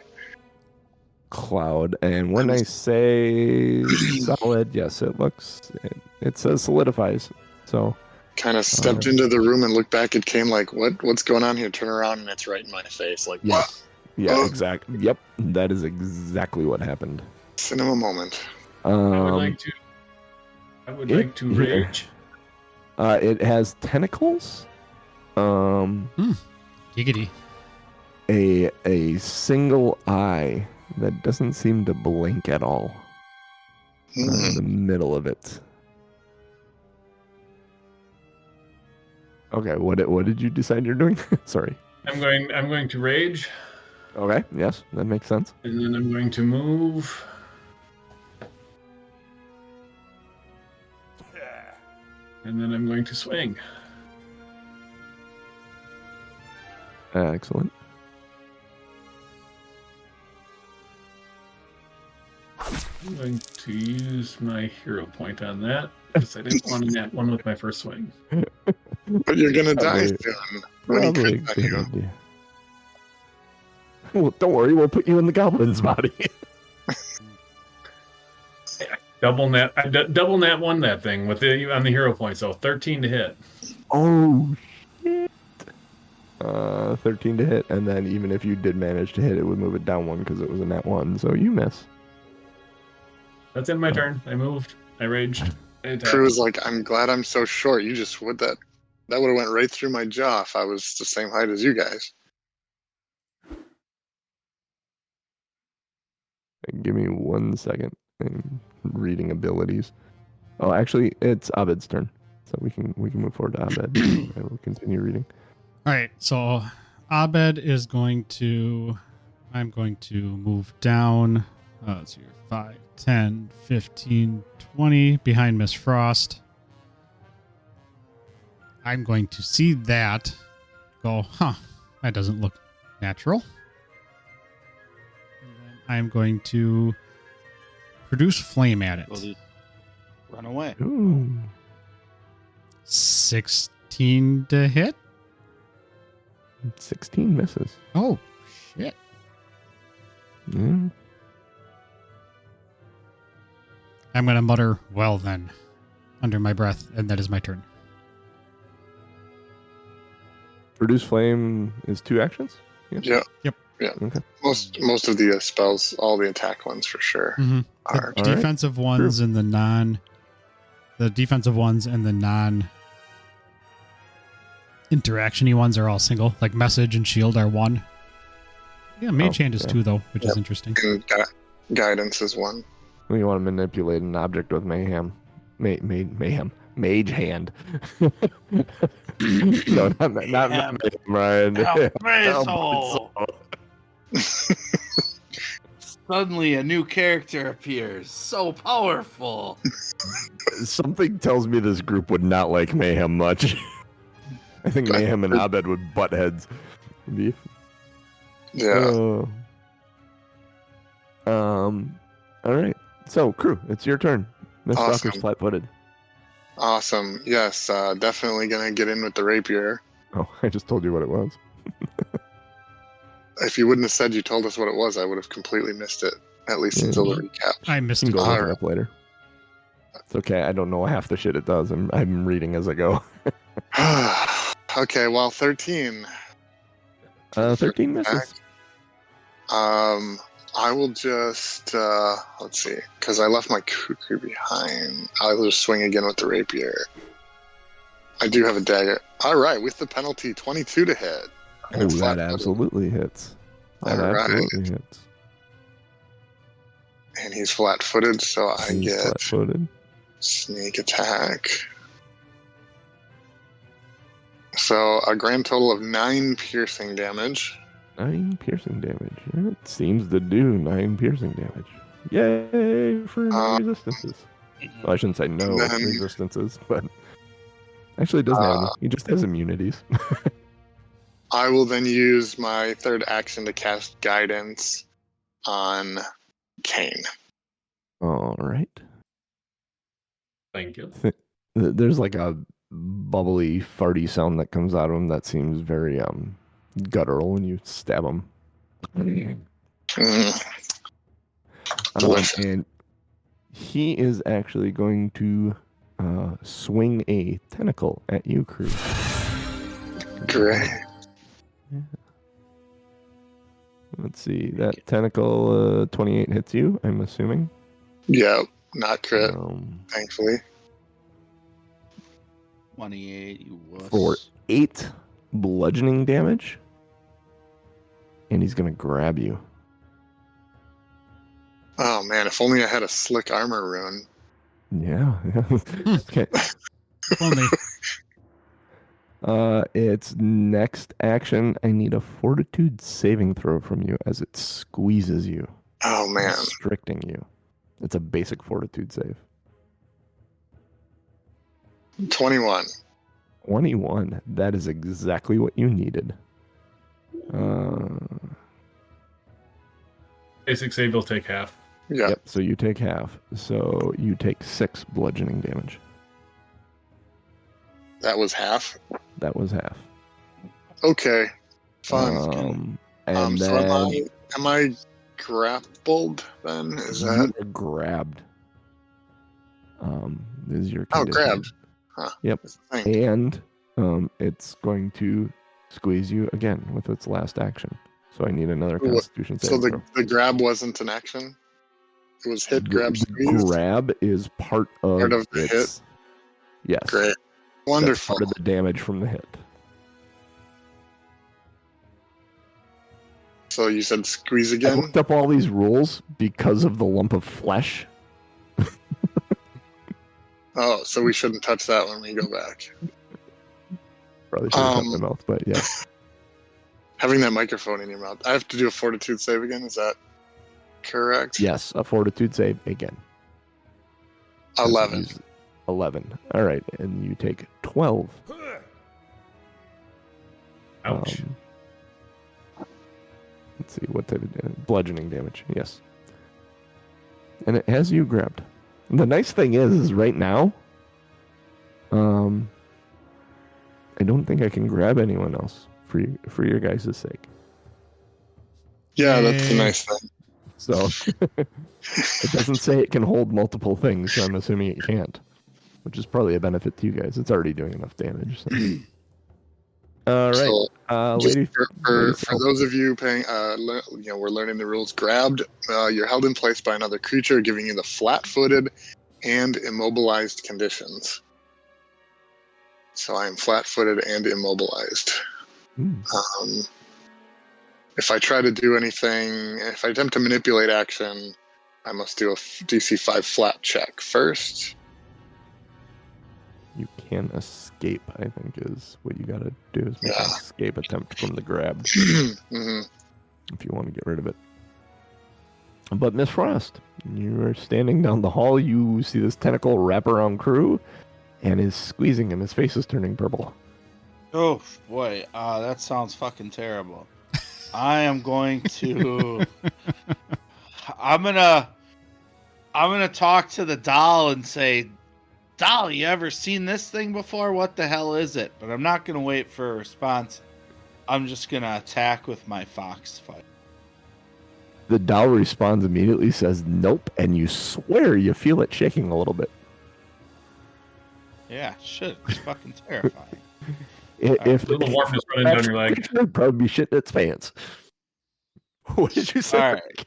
cloud. And when I say solid, yes, it says solidifies. So Kind of stepped into the room and looked back at Kane like, what's going on here? Turn around and it's right in my face. Like, yes, what? yeah, exactly. Yep, that is exactly what happened. Cinema moment. I would like to rage. It has tentacles. Giggity. A single eye that doesn't seem to blink at all. In the middle of it. Okay, what did you decide you're doing? Sorry. I'm going to rage, Okay, yes, that makes sense. and then I'm going to move. And then I'm going to swing. Excellent. I'm going to use my hero point on that because I didn't want to nat one with my first swing. But you're going to die Probably- soon. When he Probably a crits on good you. idea. Well, don't worry, we'll put you in the goblin's body. Double nat one that thing with on the hero point, so 13 to hit. Oh shit! 13 to hit, and then even if you did manage to hit, it would move it down one because it was a nat 1. So you miss. That's in my turn. I moved. I raged. I attacked. Crew is like, I'm glad I'm so short. You just would that. That would have went right through my jaw if I was the same height as you guys. Give me 1 second. I'm reading abilities. Oh, actually, it's Abed's turn, so we can move forward to Abed. I will continue reading. All right, so Abed is going to. I'm going to move down. Let's see here, 5, 10, 15, 20 behind Miss Frost. I'm going to see that. Go, that doesn't look natural. And then I'm going to produce flame at Well, it. just run away. Ooh. 16 to hit. 16 misses. Oh, shit. Yeah. I'm going to mutter, well then, under my breath, and that is my turn. Produce flame is 2 actions? Yeah. Yep. Yeah. Okay. Most of the spells, all the attack ones for sure, Mm-hmm. are. The All right. defensive ones and the defensive ones and the non interaction-y ones are all single. Like message and shield are 1. Yeah, mage hand is 2 though, which is interesting. And guidance is 1. When you want to manipulate an object with mayhem. Mayhem. Mage hand. No, not mayhem, Ryan. Help Suddenly a new character appears. So powerful. Something tells me this group would not like mayhem much. I think mayhem and Abed would butt heads. Yeah. All right. So, crew, it's your turn. Miss Awesome. Stalker's flat-footed. Awesome. Yes, definitely going to get in with the rapier. Oh, I just told you what it was. If you wouldn't have said you told us what it was, I would have completely missed it, at least until the recap. I missed You it. can go look Alright. it up later. It's okay. I don't know half the shit it does. I'm reading as I go. Okay, well, 13. 13 misses. I will just let's see, because I left my kukri behind. I'll just swing again with the rapier. I do have a dagger. All right, with the penalty, 22 to hit. Oh, that absolutely hits. That All right. absolutely hits. And he's flat-footed, so I He's get flat-footed. sneak attack. So a grand total of 9 piercing damage. 9 piercing damage. It seems to do 9 piercing damage. Yay for no resistances. Well, I shouldn't say no then- resistances, but actually it doesn't have any. He just has immunities. I will then use my third action to cast guidance on Kane. All right. Thank you. There's like a bubbly, farty sound that comes out of him that seems very guttural when you stab him. Delicious. And he is actually going to swing a tentacle at you, Crew. Great. Yeah. Let's see. That tentacle 28 hits you, I'm assuming. Yep, not crit, Um, thankfully. 28, you wuss. for 8 bludgeoning damage. And he's going to grab you. Oh man, if only I had a slick armor rune. Yeah. Okay. If only. Its next action, I need a fortitude saving throw from you as it squeezes you, Oh man. constricting you. It's a basic fortitude save. 21. 21. That is exactly what you needed. Basic save will take half. Yeah. Yep. So you take half. So you take 6 bludgeoning damage. That was half. That was half. Okay. Fun. And So then am I grappled then? Is you that are grabbed. This is your Oh, condition. grabbed. Huh. Yep. That's the thing. And it's going to squeeze you again with its last action. So I need another What- Constitution So saving the, throw. the grab wasn't an action? It was hit, grab, The squeeze? grab is part of, Part of the its. Yes. Great. That's Wonderful. part of the damage from the hit. So you said squeeze I again? looked up all these rules because of the lump of flesh. Oh, so we shouldn't touch that when we go back. Probably should have shut my mouth, but yeah. Having that microphone in your mouth. I have to do a fortitude save again, is that correct? Yes, a fortitude save again. 11. 11. All right, and you take 12. Ouch. Let's see, what type of bludgeoning damage? Yes. And it has you grabbed. And the nice thing is right now, I don't think I can grab anyone else for your guys' sake. Yeah, that's the Yay. nice thing. So it doesn't say it can hold multiple things, so I'm assuming it can't, which is probably a benefit to you guys. It's already doing enough damage. So. All right, So, just lady. for those of you paying, we're learning the rules. Grabbed, you're held in place by another creature, giving you the flat-footed and immobilized conditions. So I am flat-footed and immobilized. If I try to do anything, if I attempt to manipulate action, I must do a DC 5 flat check first. You can escape, I think, is what you gotta do is make an Yeah. escape attempt from the grab Mhm. if you want to get rid of it. But Miss Frost, you are standing down the hall. You see this tentacle wrap around Crew and is squeezing him. His face is turning purple. Oh boy, that sounds fucking terrible. I am going to. I'm gonna talk to the doll and say, "Doll, you ever seen this thing before? What the hell is it?" But I'm not gonna wait for a response. I'm just gonna attack with my fox fight. The doll responds immediately, says nope, and you swear you feel it shaking a little bit. Yeah, shit, it's fucking terrifying. If A little warmness running down your leg. it'd probably be shitting its pants. What did you say? All right.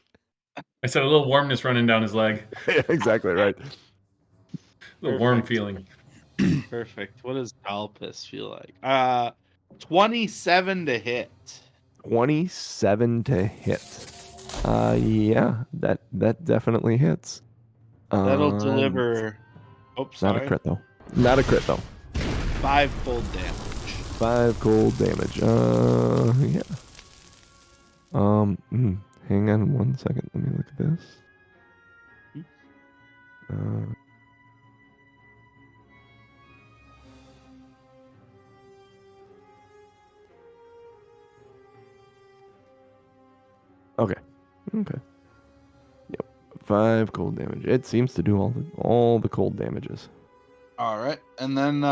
I said a little warmness running down his leg. Yeah, exactly right. A warm Perfect. feeling. Perfect. What does doll piss feel like? 27 to hit. 27 to hit. Yeah, that definitely hits. That'll deliver. Oops, Not sorry. a crit though. Not a crit though. 5 cold damage. 5 cold damage. Yeah. Hang on 1 second. Let me look at this. Okay. Yep. 5 cold damage. It seems to do all the cold damages. All right, and then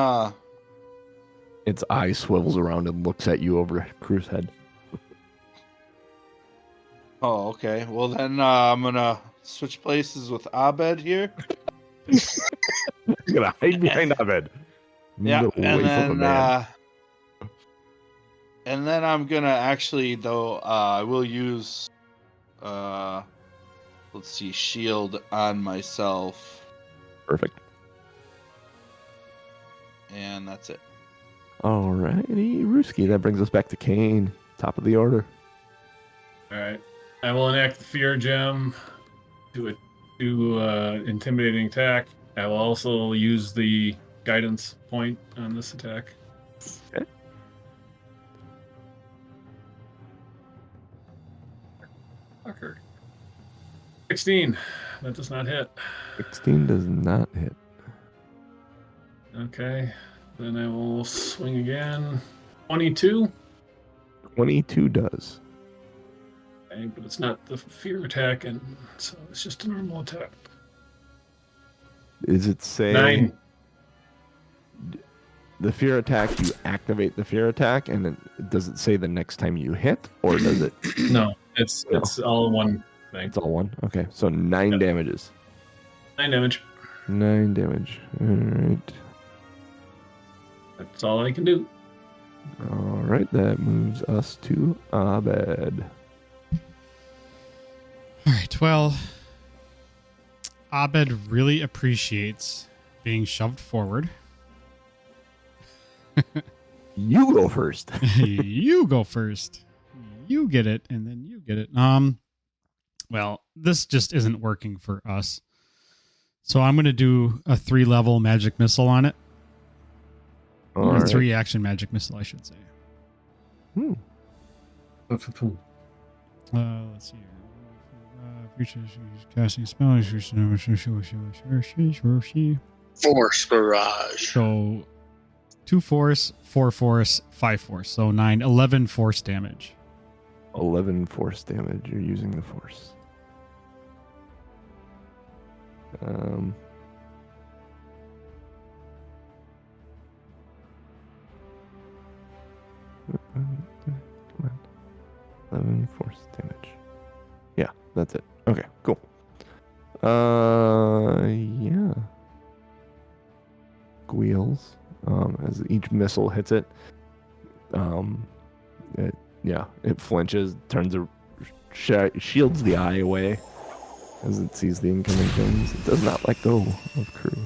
Its eye swivels around and looks at you over Crew's head. oh, okay. Well, then I'm gonna switch places with Abed here. You're gonna hide behind Abed. Yeah, No and waif of a then man. and then I'm gonna actually though I will use let's see, shield on myself, Perfect. and that's it. Alrighty, Ruski. That brings us back to Kane, top of the order. All right. I will enact the fear gem to intimidating attack. I will also use the guidance point on this attack. Okay. Fucker. 16. That does not hit. 16 does not hit. Okay. Then I will swing again. 22. 22 does. Okay, but it's not the fear attack, and so it's just a normal attack. Is it say 9. the fear attack? You activate the fear attack, and then does it say the next time you hit, or does it? No, it's all one thing. It's all one. Okay, so 9 Yep. damages. 9 damage. 9 damage. All right. That's all I can do. All right. That moves us to Abed. All right. Well, Abed really appreciates being shoved forward. You go first. You go first. You get it, and then you get it. Well, this just isn't working for us. So I'm going to do a 3-level magic missile on it. All Or right. 3-action magic missile, I should say. Let's see here. Casting spell. Force barrage. So 2 force, 4 force, 5 force. So 9, 11 force damage. 11 force damage. You're using the force. Come on. 11 force damage. Yeah, that's it. Okay, cool. Yeah. Squeals. As each missile hits it. It flinches, shields the eye away as it sees the incoming things. It does not let go of Crew.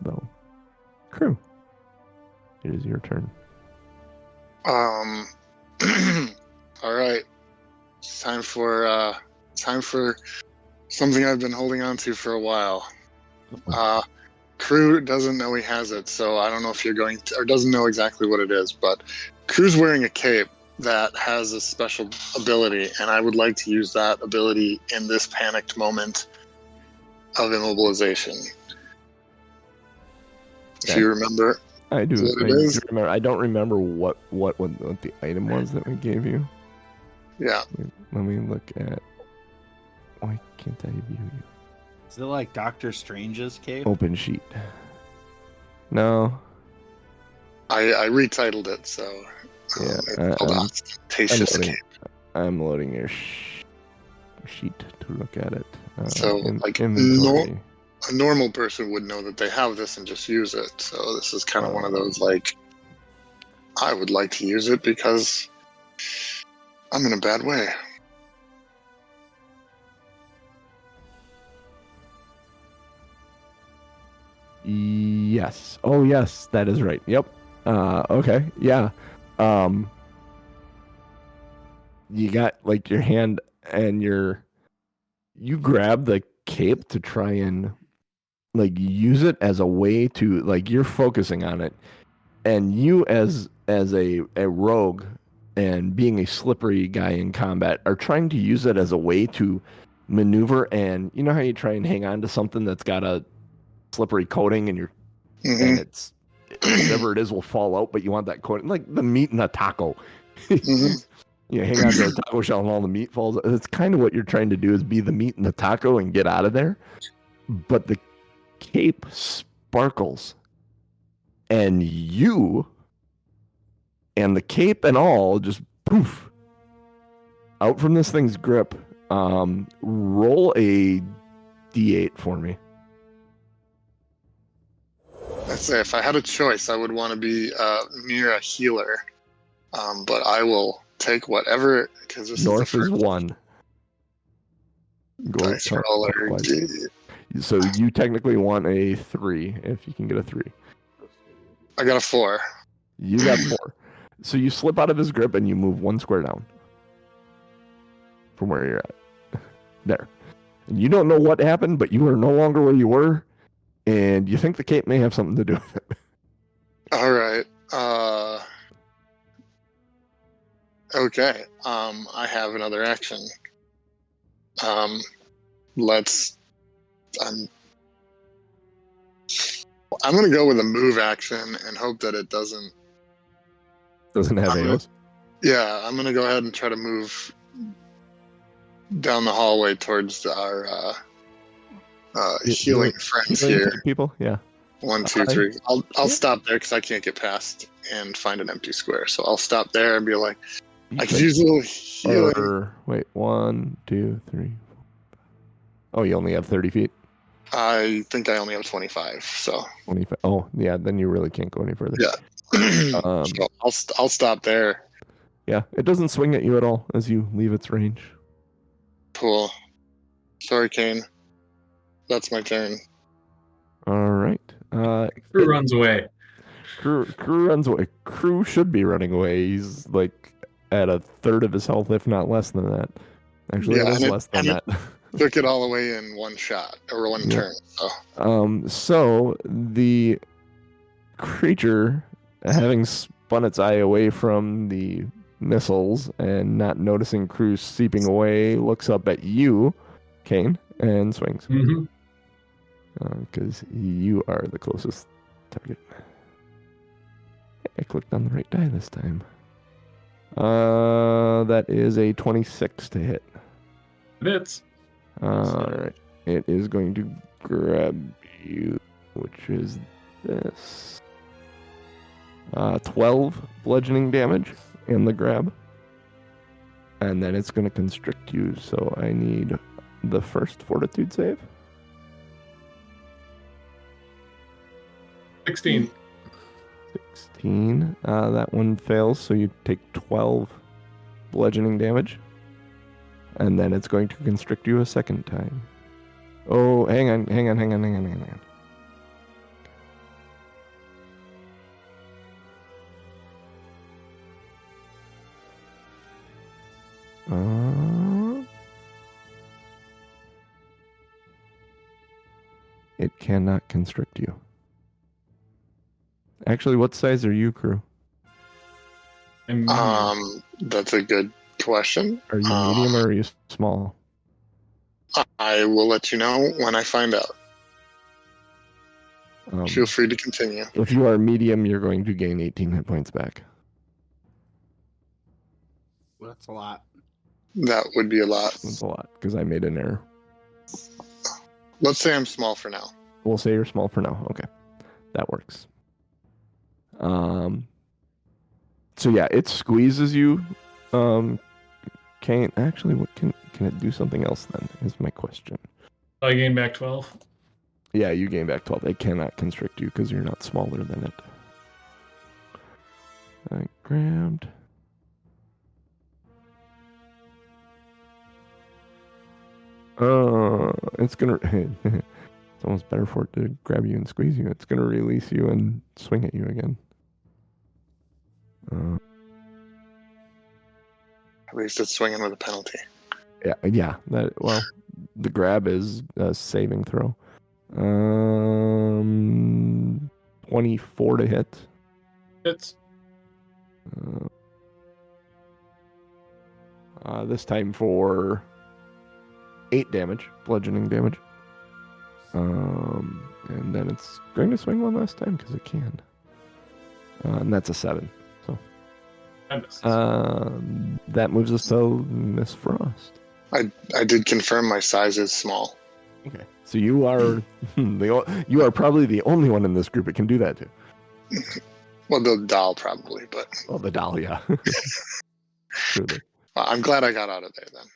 Though. Crew. It is your turn. All right. It's time for something I've been holding on to for a while. Crew doesn't know he has it, so I don't know if you're going to, or doesn't know exactly what it is, but Crew's wearing a cape that has a special ability, and I would like to use that ability in this panicked moment of immobilization. If you remember, I do. What I it do is? remember. I don't remember what the item was that we gave you. yeah, Let me look at. Why can't I view you? Is it like Doctor Strange's cape? Open sheet. No. I retitled it, so Yeah, it's called Ostentatious loading. Cape. I'm loading your sheet to look at it. So, like, inventory. a normal person would know that they have this and just use it. So this is kind of one of those, like, I would like to use it because I'm in a bad way. Yes. Oh, yes, that is right. Yep. Okay. Yeah. You got like your hand and you grab the cape to try and like use it as a way to like you're focusing on it, and you as a rogue and being a slippery guy in combat are trying to use it as a way to maneuver. And you know how you try and hang on to something that's got a slippery coating and and it's whatever it is will fall out, but you want that coating, like the meat in a taco. You hang on to a taco shell and all the meat falls out. It's kind of what you're trying to do, is be the meat in the taco and get out of there. But the cape sparkles, and you and the cape and all just poof out from this thing's grip. Roll a d8 for me. I'd say if I had a choice, I would want to be near a healer, but I will take whatever, because this North is is 1. Go dice roller. So you technically want a 3 if you can get a 3. I got a 4. You got 4. So you slip out of his grip and you move 1 square down from where you're at. There. And you don't know what happened, but you are no longer where you were, and you think the cape may have something to do with it. All right. Okay. I have another action. I'm gonna go with a move action and hope that it doesn't Doesn't have AOs. Yeah, I'm gonna go ahead and try to move down the hallway towards our healing friends here. People, yeah. 1, 2, 3. I'll stop there because I can't get past and find an empty square. So I'll stop there and be like, I could use a little healing. Wait, 1, 2, 3, 4, 5. Oh, you only have 30 feet? I think I only have 25. So 25. Oh, yeah. Then you really can't go any further. Yeah. So I'll stop there. Yeah, it doesn't swing at you at all as you leave its range. Cool. Sorry, Kane. That's my turn. All right. Crew runs away. Crew runs away. Crew should be running away. He's like at a third of his health, if not less than that. Actually, Yeah, it is less than that. Took it all away in one shot or one turn. So. So the creature, having spun its eye away from the missiles and not noticing Crew seeping away, looks up at you, Kane, and swings. Mm-hmm. Because you are the closest target. I clicked on the right die this time. That is a 26 to hit. It hits. Alright. It is going to grab you, which is this. 12 bludgeoning damage in the grab. And then it's going to constrict you, so I need the first fortitude save. 16. 16. That one fails, so you take 12 bludgeoning damage. And then it's going to constrict you a second time. Oh, hang on. It cannot constrict you. Actually, what size are you, Crew? That's a good question. Are you medium or are you small? I will let you know when I find out. Feel free to continue. If you are medium, you're going to gain 18 hit points back. That's a lot. That would be a lot. That's a lot, because I made an error. Let's say I'm small for now. We'll say you're small for now. Okay. That works. So yeah, it squeezes you. Can't actually. What can it do something else then? Is my question. I gain back 12. Yeah, you gain back 12. It cannot constrict you because you're not smaller than it. I grabbed. It's gonna. It's almost better for it to grab you and squeeze you. It's gonna release you and swing at you again. At least it's swinging with a penalty. Yeah. Well, the grab is a saving throw. 24 to hit. It's This time for 8 damage, bludgeoning damage. And then it's going to swing one last time because it can. And that's a 7. So that moves us to Miss Frost. I did confirm my size is small. Okay. So you are you are probably the only one in this group that can do that too. Well, the doll probably, but Well, the doll, yeah. Truly. I'm glad I got out of there then.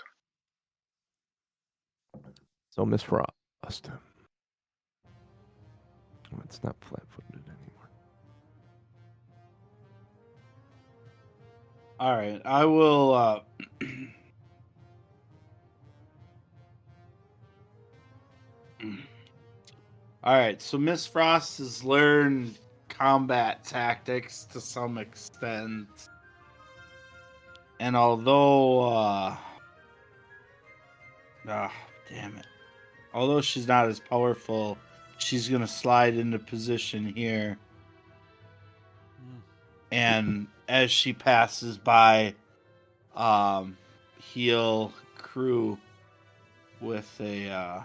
So Miss Frost. Oh, it's not flat-footed anymore. All right, I will. All right, so Miss Frost has learned combat tactics to some extent, and although, damn it, although she's not as powerful, she's gonna slide into position here, and as she passes by, heal Crew with a.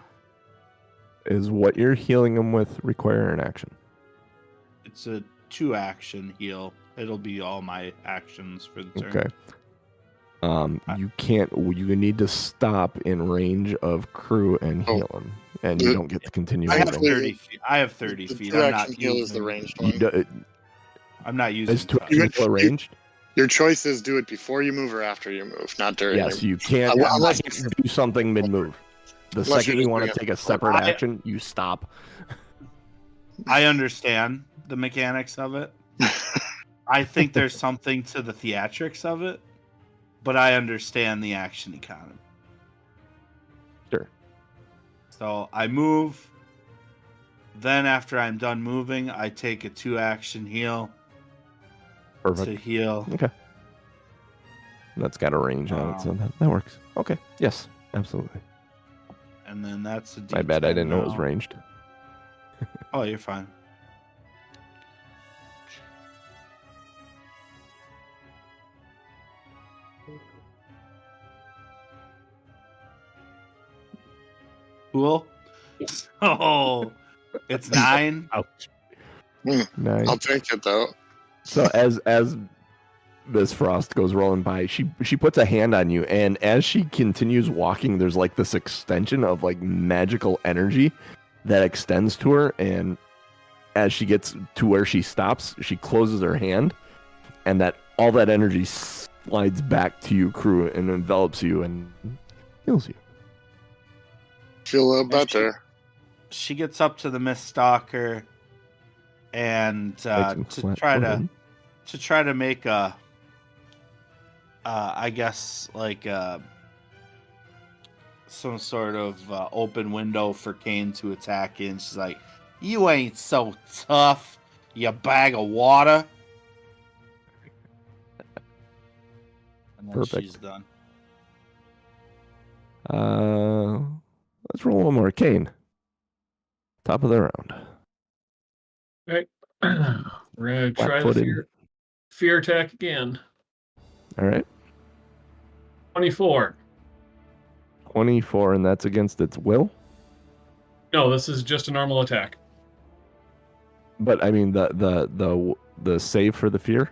Is what you're healing him with require an action? It's a 2-action heal. It'll be all my actions for the turn. Okay. You can't. You need to stop in range of Crew and heal him, and you don't get to continue. I have Actually, 30 feet. I have 30 The feet. 2-action heal is the ranged one. I'm not using. Is 2 action heal ranged? Your choice is do it before you move or after you move, not during. Yes, your... you can't. Unless Unless you do something mid-move. The Unless second you're you want just to take a separate I- action, you stop. I understand the mechanics of it. I think there's something to the theatrics of it, but I understand the action economy. Sure. So I move. Then after I'm done moving, I take a 2-action heal to Perfect. heal. Okay. That's got a range on it, so that works. Okay. Yes, absolutely. And then that's a D10 My bad, I didn't know it was now. ranged. Oh, you're fine. Cool. So it's 9. Ouch. Hmm. Nice. I'll take it though. So as Miss Frost goes rolling by, she puts a hand on you, and as she continues walking, there's like this extension of like magical energy that extends to her, and as she gets to where she stops, she closes her hand, and that all that energy slides back to you, Crew, and envelops you and heals you. Feel a little better. She gets up to the Miss Stalker and Makes him to flat try to make a I guess like some sort of open window for Kane to attack in. She's like, "You ain't so tough, you bag of water." And then Perfect. she's done. Let's roll one more. Kane. Top of the round. right. We're gonna try the Flat-footed. fear attack again. All right. 24. 24, and that's against its will. No, this is just a normal attack. But I mean the save for the fear.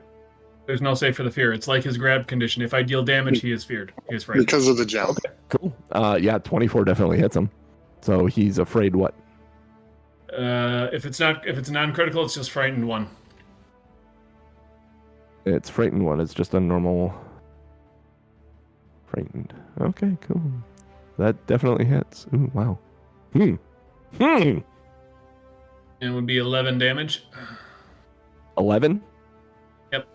There's no save for the fear. It's like his grab condition. If I deal damage, he is feared. He is frightened. Because of the gem. Okay, cool. Yeah, 24 definitely hits him. So he's afraid what? If it's non-critical, it's just frightened 1. It's frightened 1. It's just a normal frightened. Okay, cool. That definitely hits. Ooh, wow. And it would be 11 damage. 11? Yep.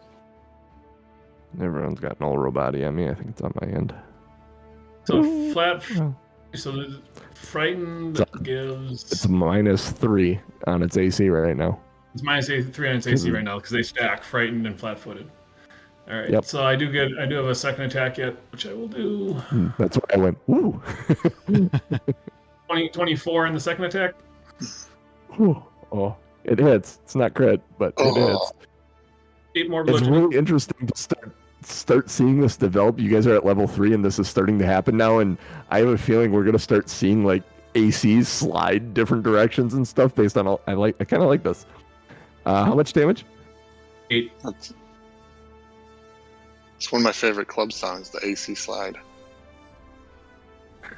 Everyone's got an all robot on me. I think it's on my end. So Oh. So the frightened gives. It's -3 on its AC right now. It's -3 on its AC right now because they stack frightened and flat-footed. All right. Yep. So I do have a second attack yet, which I will do. That's why I went, ooh. 24 in the second attack. Oh, it hits. It's not crit, but it hits. 8 more It's bludgeoning. really interesting to start seeing this develop. You guys are at level 3, and this is starting to happen now. And I have a feeling we're gonna start seeing like ACs slide different directions and stuff based on all. I kind of like this. How much damage? 8. It's one of my favorite club songs, the AC Slide.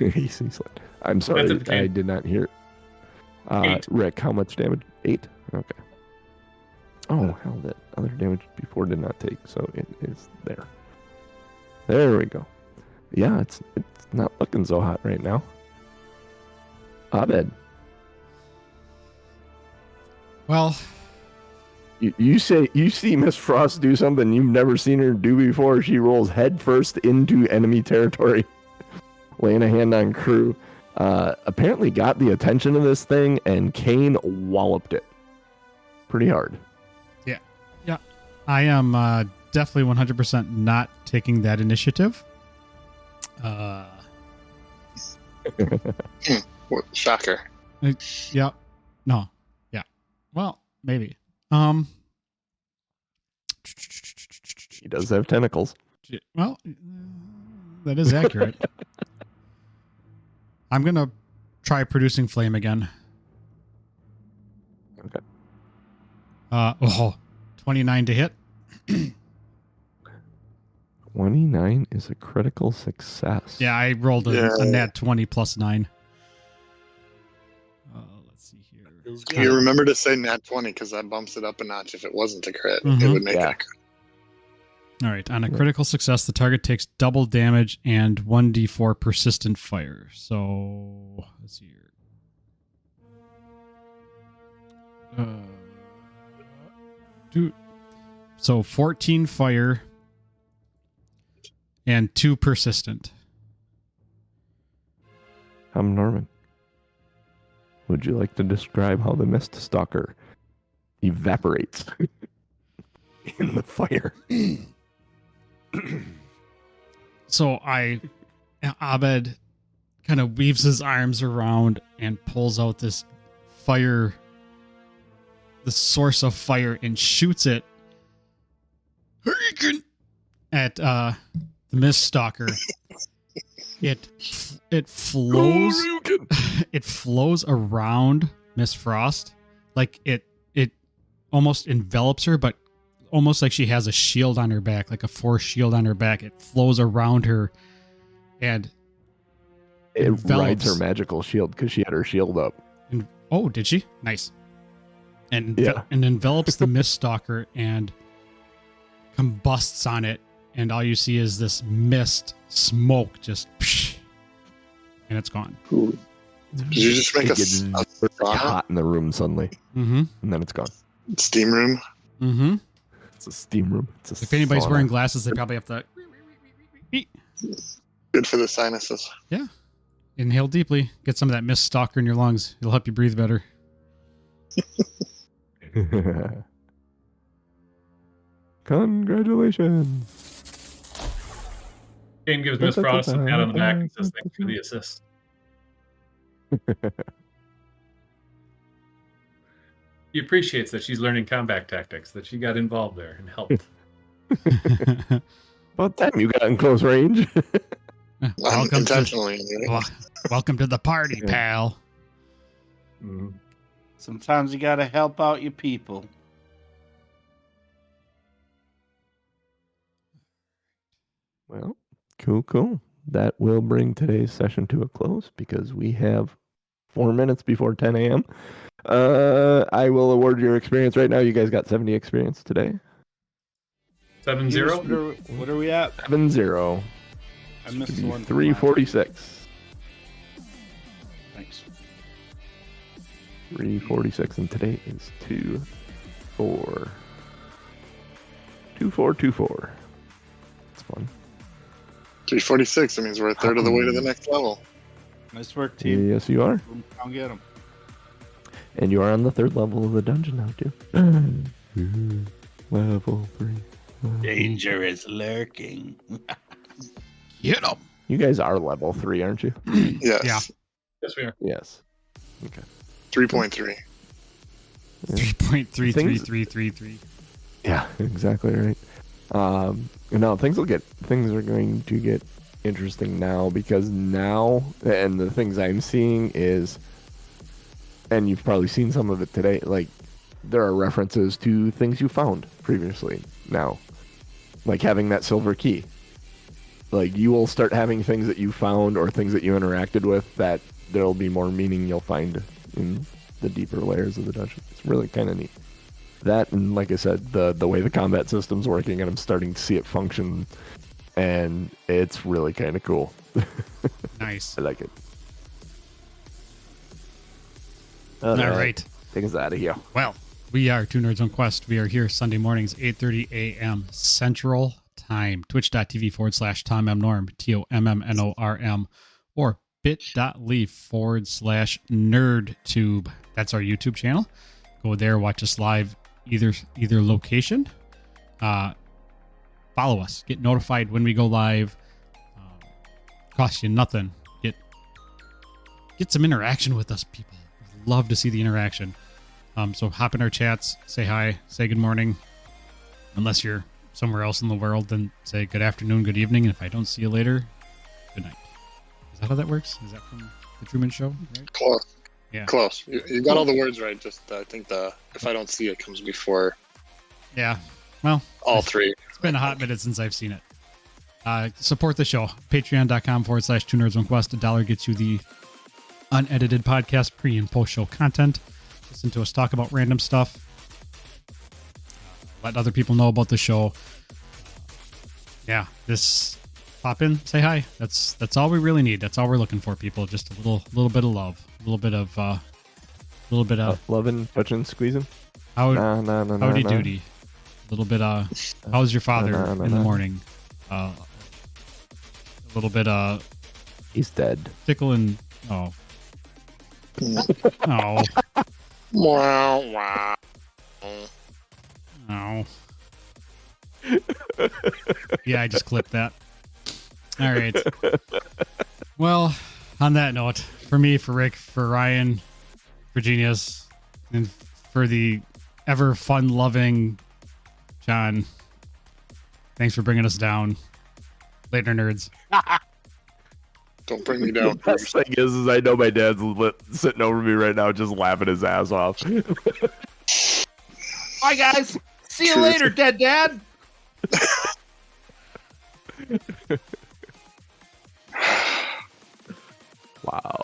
AC slide. I'm sorry, That's okay. I did not hear. 8. Rick, how much damage? 8. Okay. Oh hell, that other damage before did not take, so it is there. There we go. Yeah, it's not looking so hot right now. Abed, Well, you see Miss Frost do something you've never seen her do before. She rolls headfirst into enemy territory, laying a hand on crew. Apparently got the attention of this thing, and Kane walloped it pretty hard. I am definitely 100% not taking that initiative. What, shocker. Yeah. No. Yeah. Well, maybe. He does have tentacles. Well, that is accurate. I'm going to try producing flame again. Okay. 29 to hit. 29 is a critical success. Yeah, I rolled a nat 20 plus 9. Let's see here. You remember to say nat 20 because that bumps it up a notch. If it wasn't a crit, it Mhm. would make it a crit. All right. On a critical success, the target takes double damage and 1d4 persistent fire. So, let's see here. So 14 fire and 2 persistent. Norman. Would you like to describe how the Mist Stalker evaporates in the fire? So Abed kind of weaves his arms around and pulls out this fire, the source of fire, and shoots it at the Mist Stalker. It flows it flows around Miss Frost, like it almost envelops her, but almost like she has a shield on her back, like a force shield on her back. It flows around her, and it envelops. rides her magical shield because she had her shield up. And, oh, did she? Nice. And Yeah. and envelops the Mist Stalker and combusts on it, and all you see is this mist smoke just, and it's gone. Did you just make It a gets very sauna? hot in the room suddenly, Mm-hmm. and then it's gone. Steam room? Mm-hmm. It's a steam room. It's a If anybody's sauna. wearing glasses, they probably have to Good for the sinuses. inhale deeply, get some of that Mist Stalker in your lungs. It'll help you breathe better. Congratulations. Kane gives Miss Frost a pat on the back and says thanks for the assist. He appreciates that she's learning combat tactics, that she got involved there and helped. About time you got in close range. welcome to Intentionally. Anyway. welcome to the party, pal. Mhm. Sometimes you gotta help out your people. Well, cool. That will bring today's session to a close because we have 4 minutes before 10 a.m. I will award your experience right now. You guys got 70 experience today. 7-0? What are we at? 7-0. I missed Should the be one. 346. Thanks. 346, and today is 2-4. 2424. It's fun. 346. That means we're a third of the way to the next level. Nice work, team. Yes, you are. I'll get him. And you are on the 3rd level of the dungeon now, too. Level 3. Danger is lurking. Get him. You guys are level 3, aren't you? Yes. Yeah. Yes, we are. Yes. Okay. 3.3. 3.33333. Yeah, exactly right. No, things are going to get interesting now, because now, and the things I'm seeing is, and you've probably seen some of it today, like there are references to things you found previously now, like having that silver key. Like you will start having things that you found or things that you interacted with that there'll be more meaning you'll find in the deeper layers of the dungeon. It's really kind of neat. That, and like I said, the way the combat system's working, and I'm starting to see it function, and it's really kind of cool. Nice. I like it. All right. Take us out of here. Well, we are Two Nerds on Quest. We are here Sunday mornings, 8:30 a.m. Central Time. Twitch.tv/TomMNorm, TOMMNORM, or bit.ly/NerdTube. That's our YouTube channel. Go there, watch us live, either location. Follow us. Get notified when we go live. Costs you nothing. Get some interaction with us, people. Love to see the interaction. So hop in our chats, say hi, say good morning. Unless you're somewhere else in the world, then say good afternoon, good evening. And if I don't see you later, good night. Is that how that works? Is that from the Truman Show? Right? Close. Yeah. Close. You got all the words right. Just I think if I don't see it comes before Yeah. Well, all three. it's been a hot minute since I've seen it. Support the show. Patreon.com/Two Nerds on Quest. $1 gets you the unedited podcast, pre and post show content. Listen to us talk about random stuff. Let other people know about the show. Yeah, this pop in, say hi. That's all we really need. That's all we're looking for, people. Just a little bit of love, a little bit of Loving, touching, squeezing. howdy doody. A little bit how's your father in the morning? A little bit He's dead. tickling. Oh. Oh. Wow, wow. Oh. Yeah, I just clipped that. All right. Well, on that note, for me, for Rick, for Ryan, for Genius, and for the ever fun-loving John, thanks for bringing us down. Later, nerds. Don't bring me down. The best thing is I know my dad's sitting over me right now just laughing his ass off. Bye, guys. See you later, dead dad. Wow.